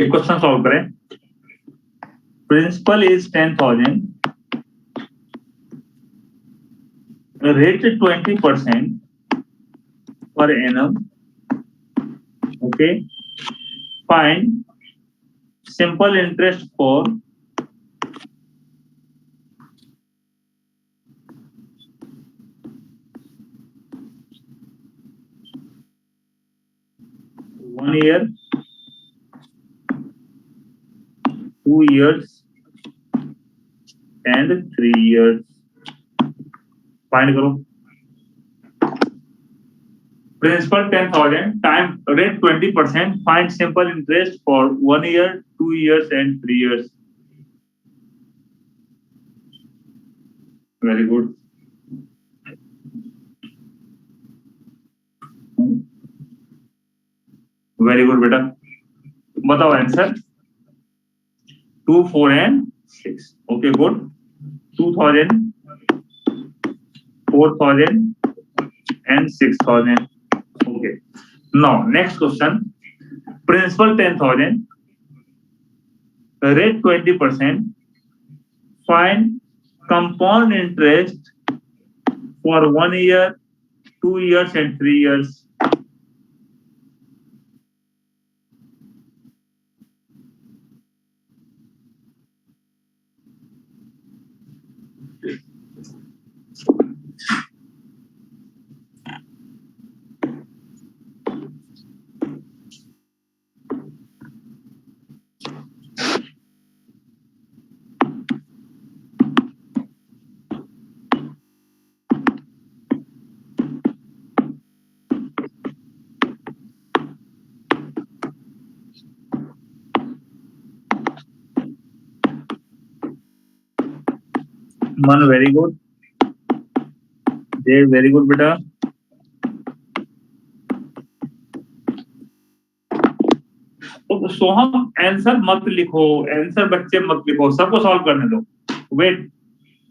एक क्वेश्चन सॉल्व करें. Principal is 10,000, rate 20% per annum. Okay. Find simple interest for 1 year, 2 years and 3 years. Find करो. Principal 10,000, time rate 20%. Find simple interest for 1 year, 2 years and 3 years. Very good. Very good, बेटा. बताओ answer. 2, 4 and 6. Okay, good. 2,000, 4,000 and 6,000. Okay. Now, next question. Principal 10,000, rate 20%. Find compound interest for 1 year, 2 years and 3 years. Man, very good. They very good, beta. तो सोहम answer मत लिखो, answer बच्चे मत लिखो, सबको solve करने दो. वेट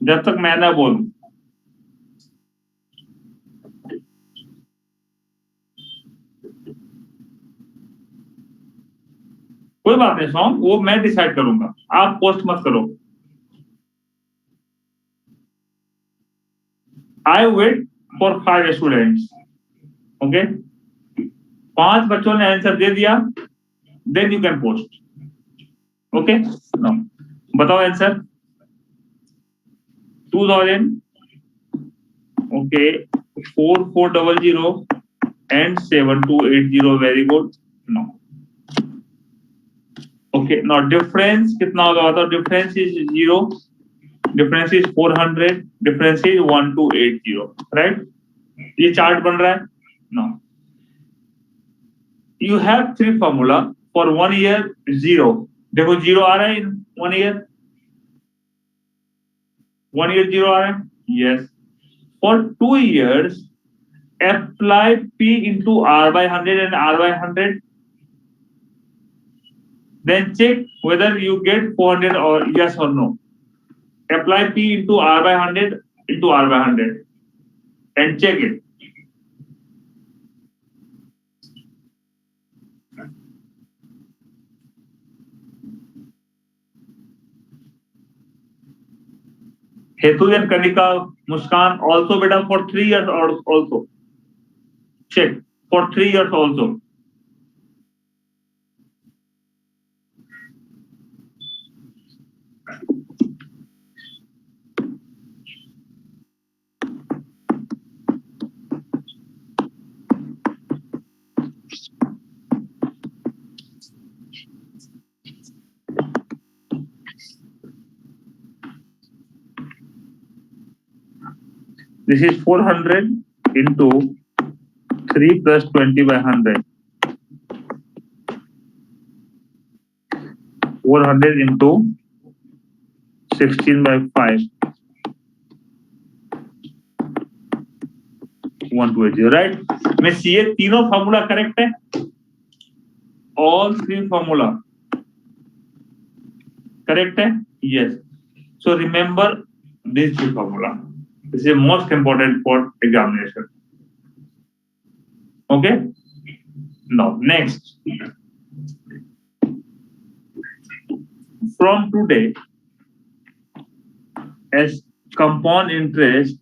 जब तक मैं ना बोलूं. कोई बात नहीं सोहम, वो मैं डिसाइड करूंगा, आप पोस्ट मत करो. I wait for 5 students. Okay. 5 बच्चों ने आंसर दे दिया, then you can post. Okay. No. बताओ answer. 2,000. Okay. 4,400 and 7,280. Very good. No. Okay. Now difference कितना होगा? तो difference is 0. Difference is 400. Difference is 1,280. Right? ये चार्ट बन रहा है. No. You have 3 formula for 1 year. 0. देखो 0 आ रहा है in 1 year. 1 year 0 आ रहा है. Yes. For 2 years, apply P into R by 100 and R by 100. Then check whether you get 400 or yes or no. Apply P into R by 100 into R by 100 and check it. Hetu and Kanika, Muskan also beta for 3 years also. Check for 3 years also. This is 400 into 3 plus 20 by 100. 400 into 16 by 5. 1280, right? मैं ये तीनों formula correct है? All three formula correct है? Yes. So remember these three formula. This is most important for examination. Okay? Now next. From today, as compound interest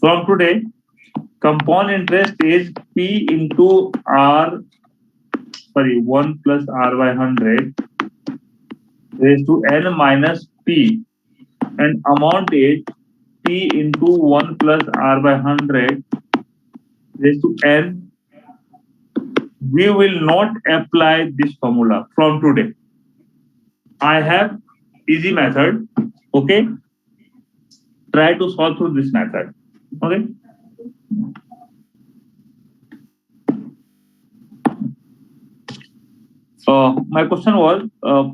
from today, compound interest is P into R, 1 plus R by 100 raised to N minus P, and amount is P into 1 plus R by 100 raised to N. We will not apply this formula from today. I have easy method. Okay. Try to solve through this method. Okay. My question was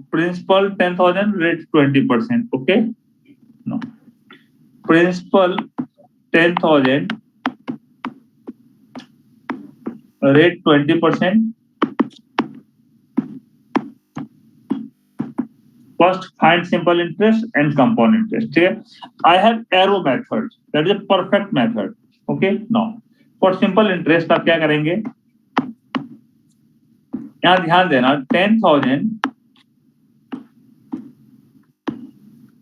principal 10,000, rate 20%. Okay. No. Principal 10,000, rate 20%. First, find simple interest and compound interest. Okay? I have arrow method. That is a perfect method. Okay. Now, for simple interest, आप क्या करेंगे? यहाँ ध्यान देना 10,000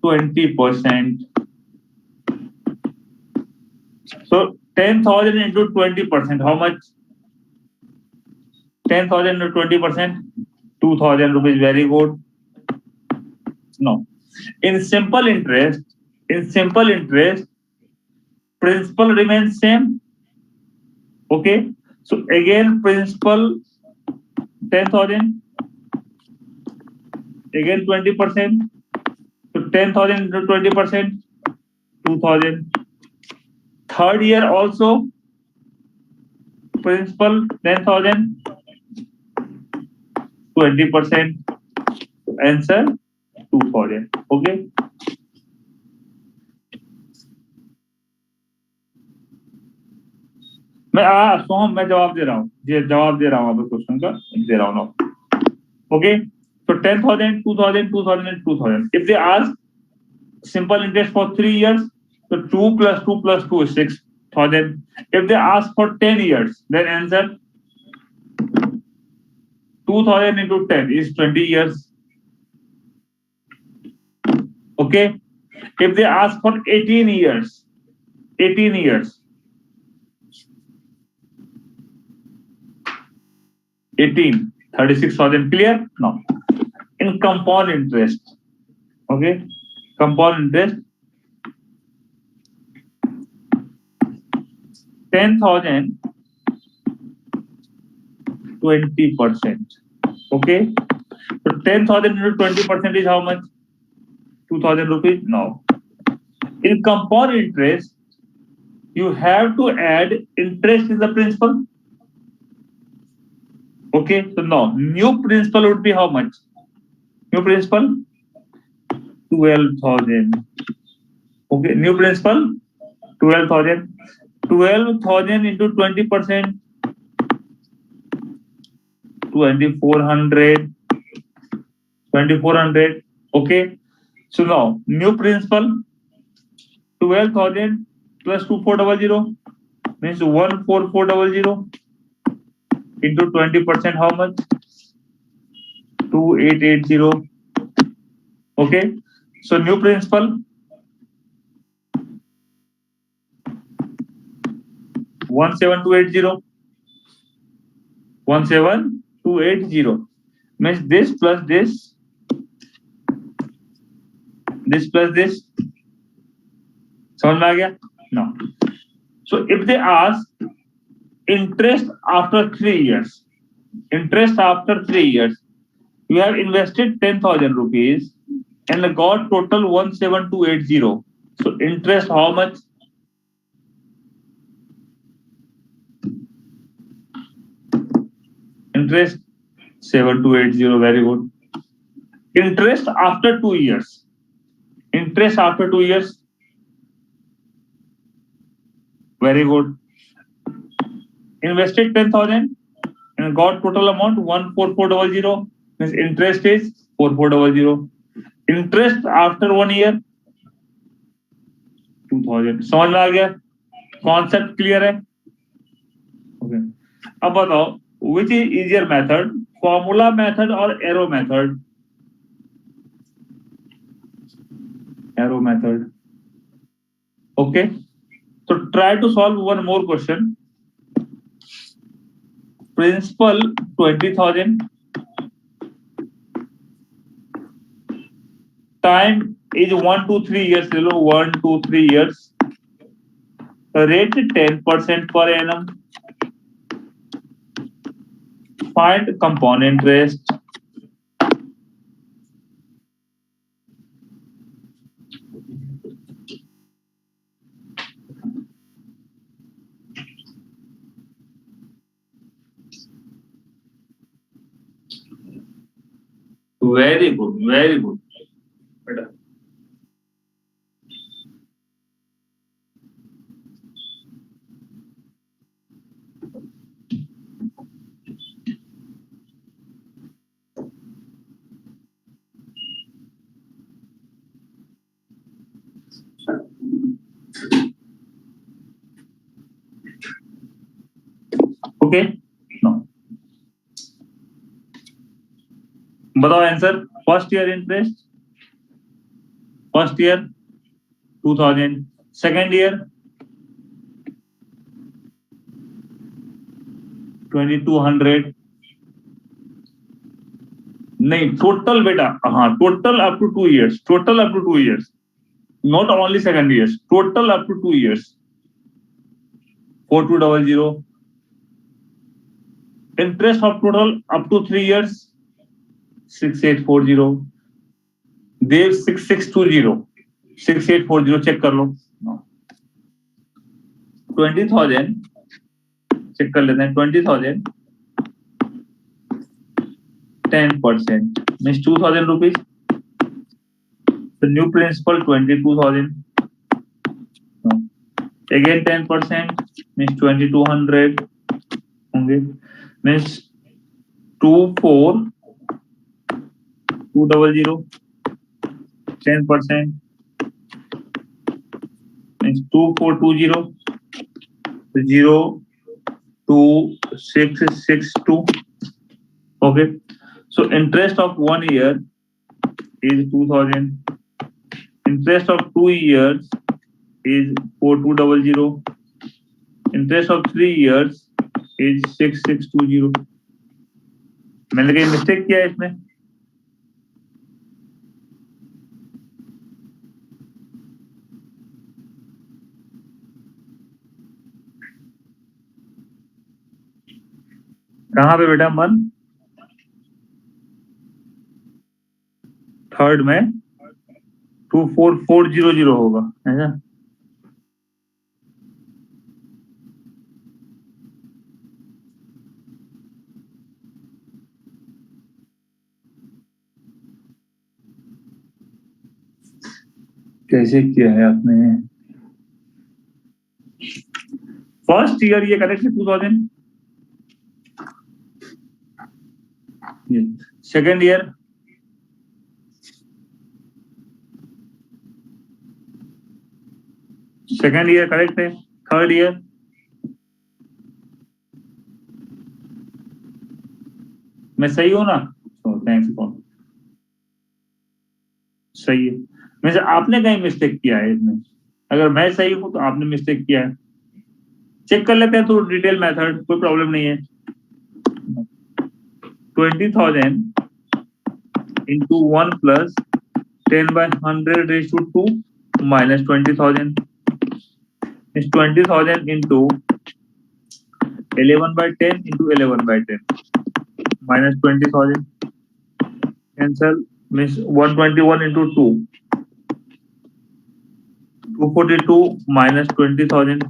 20%. So 10,000 into 20%, how much? 10,000 into 20%, 2,000 rupees. Very good. No. In simple interest, principal remains same. Okay. So again, principal 10,000. Again 20%. So 10,000 into 20%, 2,000. Third year also, principal 10,000, 20%. Answer 2,000. Okay. मैं जवाब दे रहा हूँ, आपके क्वेश्चन का दे रहा हूँ. Okay. So 10,000, 2,000, 2,000, and 2,000. If they ask simple interest for 3 years, so 2 plus 2 plus 2 is 6,000. If they ask for 10 years, then answer 2,000 into 10 is 20 years. Okay. If they ask for 18 years, 36,000. Clear? No. In compound interest, okay, compound interest, 10,000, 20%. Okay. So 10,000 into 20% is how much? 2,000 rupees. No. In compound interest, you have to add interest in the principal. Okay. So no, new principal would be how much? New principal 12,000. Okay, new principal 12,000. 12,000 into 20%, 2,400. 2,400. Okay. So now new principal 12,000 plus 2,400 means 1,4,400 into 20%. How much? 2,880. Okay. So new principal 1,7,280. 1,7,280 means this plus this plus this. समझ में आ गया? No. So if they ask interest after 3 years, interest after 3 years, you have invested 10,000 rupees and got total 1,7,280. So interest how much? Interest 7,280. Very good. Interest after 2 years. Interest after 2 years. Very good. Invested 10,000 and got total amount 1,4,400 means interest is 4,400. Interest after 1 year 2,000. समझ में आ गया? Concept clear है? Okay. अब बताओ which is easier method, formula method or arrow method? Arrow method. Okay. So try to solve one more question. Principal 20,000. Time is 1 to 3 years. 1 to 3 years. Rate 10% per annum. Find compound interest. Very good. Very good. Better. Okay. No. बताओ answer. First year interest first year 2,000. Second year 2,200. नहीं total बेटा. हाँ total up to 2 years. Total up to 2 years. Not only second years. Total up to 2 years. 4,200. Interest of total up to 3 years 6,840. Dev 6,620. 6,840 check कर लो. 20,000 check कर लेते हैं. 20,000 10% means 2,000 rupees. The new principal 22,000. No. Again 10% means 2,200 होंगे. Means 24,200. 10% means 2,420. 0,2662. Okay. So interest of 1 year is 2,000. Interest of 2 years is 4,200. Interest of 3 years is 6,620. मैंने कहीं mistake किया है इसमें? कहाँ पे बेटा मन? थर्ड में 2,4,400 होगा ऐसा. कैसे किया है आपने? फर्स्ट ईयर ये करेक्ट है 2000, second year, second year correct है, थर्ड ईयर, मैं सही हूं ना? थैंक्स फॉर, सही है। वैसे आपने कहीं मिस्टेक किया है इसमें, अगर मैं सही हूं तो आपने मिस्टेक किया है। चेक कर लेते हैं तो डिटेल मेथड, कोई प्रॉब्लम नहीं है। 20,000 into 1 plus 10 by 100 raised to 2 minus 20,000 is 20,000 into 11 by 10 into 11 by 10 minus 20,000. Answer means 121 into 2, 242 minus 20,000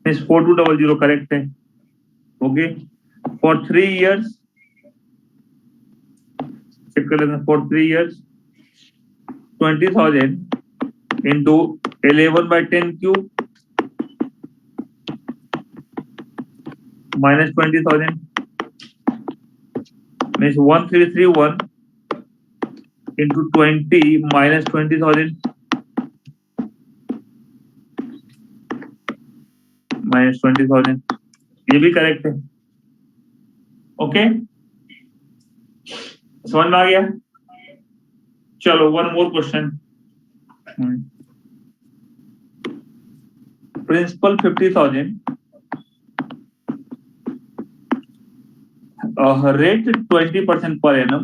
means 4200 correct है. Okay, for 3 years, check कर लेते हैं, for 3 years 20,000 into 11 by 10 cube minus 20,000 means 1331 into 20 minus 20,000 minus 20,000, ये भी correct है. Okay, समझ में आ गया? चलो one more question. Principal 50,000, rate 20% per annum,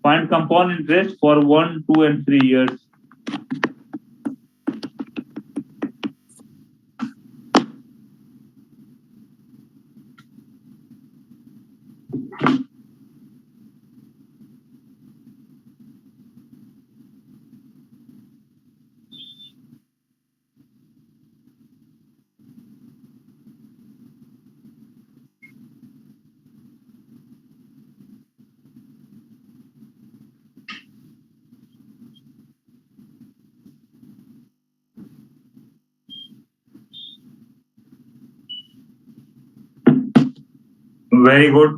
find compound interest for 1, 2 and 3 years. Very good.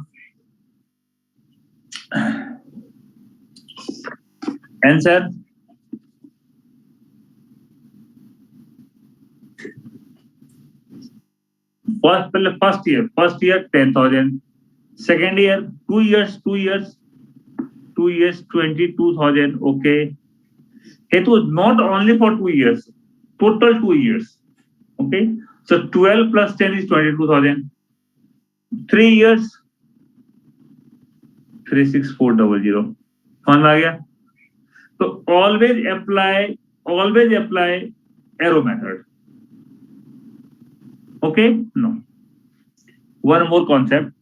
Answer. First year 10,000. Second year 2 years 22,000. Okay, it was not only for 2 years, total 2 years. Okay, so 12 plus 10 is 22,000. 3 years 36400. समझ आ गया? तो always apply arrow method. Okay, no, one more concept.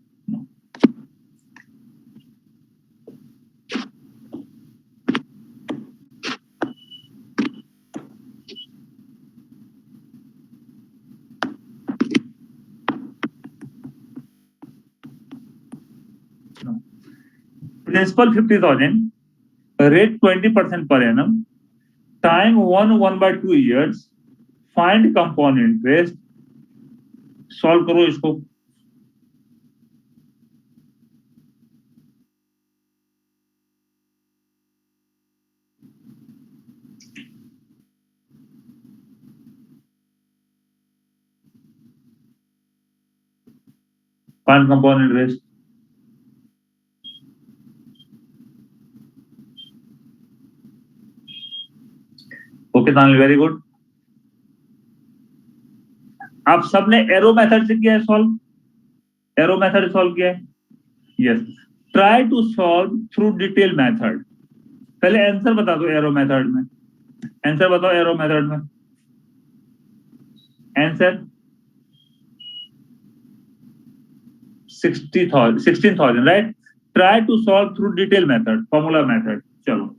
Principal 50,000, rate 20% per annum, time 1 by 2 years, find compound interest. Solve करो इसको. Find compound interest. Okay Tanil, very good. आप सबने arrow method से किया है सॉल्व? एरो मेथड सॉल्व किया है? Yes. Try to solve through detail method. पहले आंसर बता दो एरो मेथड में. आंसर बताओ एरो मेथड में. Answer 16,000, right. Try to solve through detail method, formula method. चलो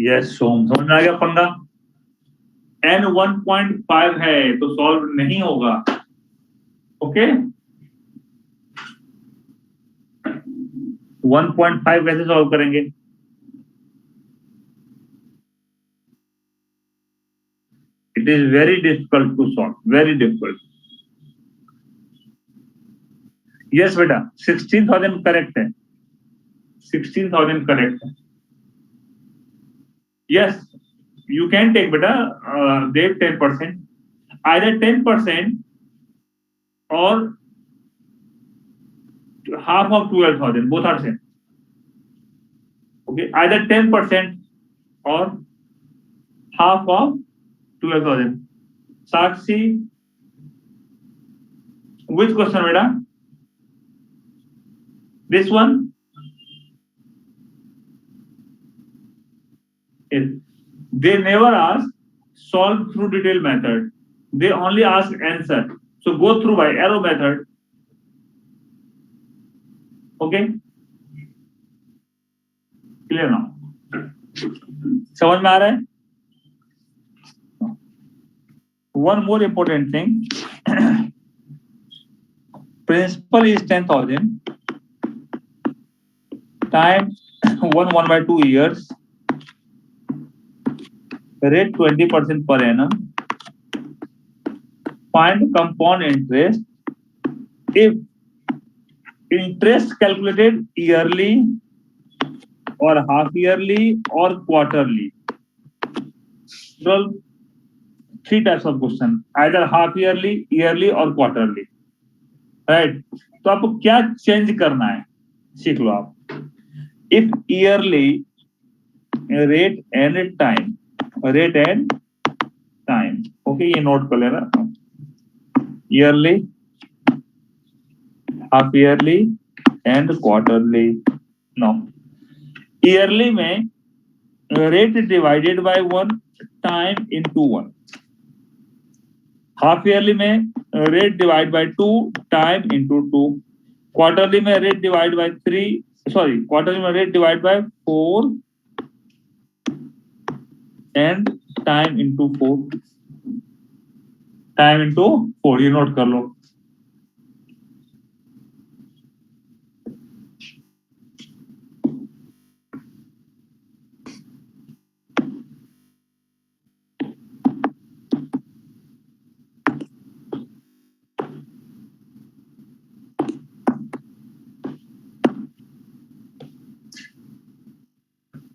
यस सोम, समझ में आ गया पंगा। n 1.5 है तो सॉल्व नहीं होगा। ओके 1.5 कैसे सॉल्व करेंगे? It is very difficult to solve, very difficult. Yes बेटा 16,000 करेक्ट है, 16,000 करेक्ट है। यस यू कैन टेक बेटा देव 10%, either 10% or half of 12,000, both are same. Okay, either 10% or half of 12,000. Sakshi, which question beta? This one? Yes. They never ask solve through detail method. They only ask answer. So go through by arrow method. Okay? Clear now? समझ में आ रहा है? One more important thing. Principal is 10,000 times 1/2 years. Rate 20% per annum. Find compound interest if interest calculated yearly or half yearly or quarterly. So 3 types of question, either half yearly, yearly or quarterly. Right? तो आपको क्या change करना है सीख लो आप। If yearly, rate and time, rate and time. Okay, ये note कर लेना। Yearly, half yearly and quarterly. No, yearly में rate divided by 1, time into 1. Half yearly में rate divide by 2, time into 2. Quarterly में rate divide by 3, sorry quarterly में rate divide by 4 and time into 4. Time into 4, ये note कर लो।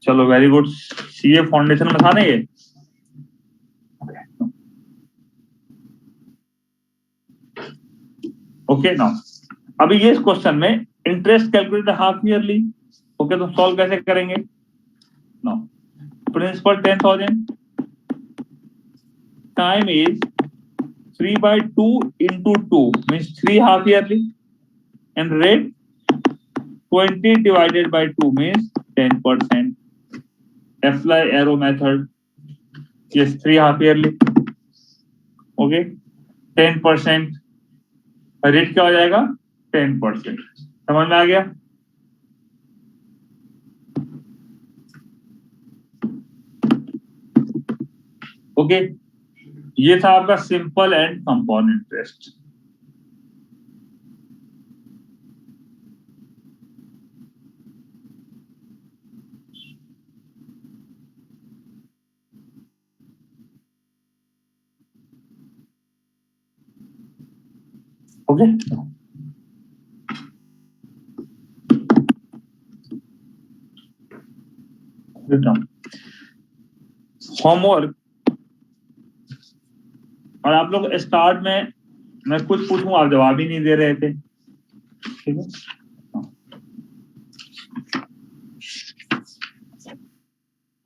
चलो very good, CA foundation में था ना ये। ओके नाउ अभी ये इस क्वेश्चन में interest calculate half yearly. Okay तो सॉल्व कैसे करेंगे? Now principal 10,000, time is 3/2 into 2 means 3 half yearly, and rate 20 divided by 2 means 10%. Apply arrow method. Yes, 3 half yearly. Okay, 10%. Rate क्या हो जाएगा? 10%. समझ में आ गया? ओके ये था आपका simple and compound interest. Okay homework, और आप लोग स्टार्ट में मैं कुछ पूछूं आप जवाब ही नहीं दे रहे थे। ठीक है,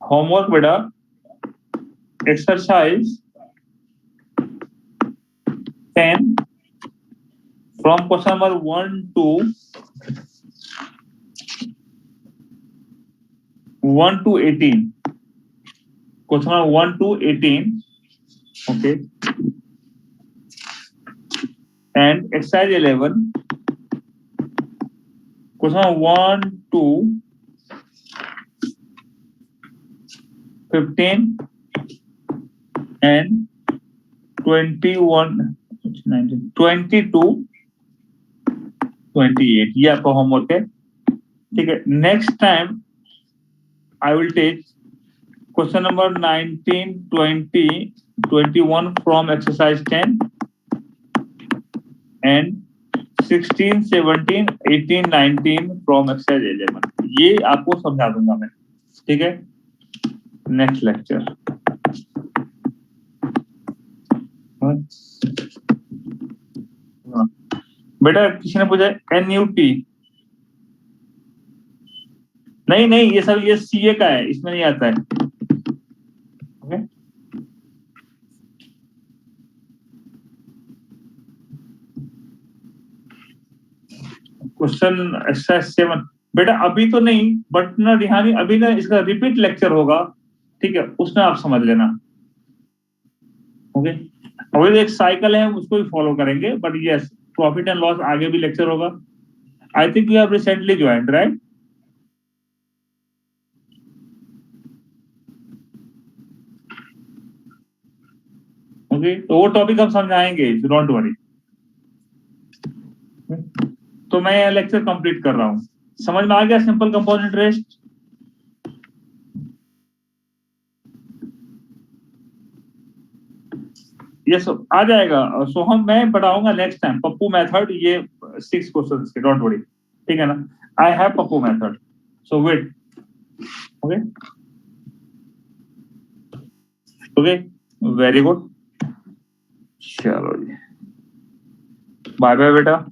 होमवर्क बेटा exercise 10 from question number 1 to 18. Question number 1 to 18. Okay, and exercise 11. Question number 1 to 15 and 21 22 28 ये आपका होमवर्क है, ठीक है। Next time I will take question number 19 20 21 from exercise 10 and 16 17 18 19 from exercise 11। ये आपको समझा दूंगा मैं, ठीक है, नेक्स्ट लेक्चर। बेटा किसी ने पूछा NUT, नहीं नहीं, ये सब ये CA का है, इसमें नहीं आता है। ओके, क्वेश्चन एक्सरसाइज 7 बेटा अभी तो नहीं, बट ना रिहानी अभी ना इसका रिपीट लेक्चर होगा, ठीक है, उसमें आप समझ लेना। ओके, अभी एक साइकिल है उसको भी फॉलो करेंगे, but yes profit and loss आगे भी लेक्चर होगा। I think you have recently joined, right? Okay, तो वो टॉपिक हम समझाएंगे, डोंट वरी। तो मैं यह लेक्चर कंप्लीट कर रहा हूं, समझ में आ गया सिंपल कंपाउंड इंटरेस्ट? ये सब आ जाएगा। सो हम मैं बताऊंगा नेक्स्ट टाइम पप्पू मेथड, ये 6 क्वेश्चंस के, डोंट वरी, ठीक है ना। I have Pappu method, so wait. Okay okay, very good, चलो जी, बाय बाय बेटा।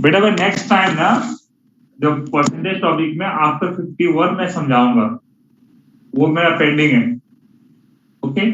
बेटा मैं नेक्स्ट टाइम ना जब परसेंटेज टॉपिक में आफ्टर 51 मैं समझाऊंगा, वो मेरा पेंडिंग है। ओके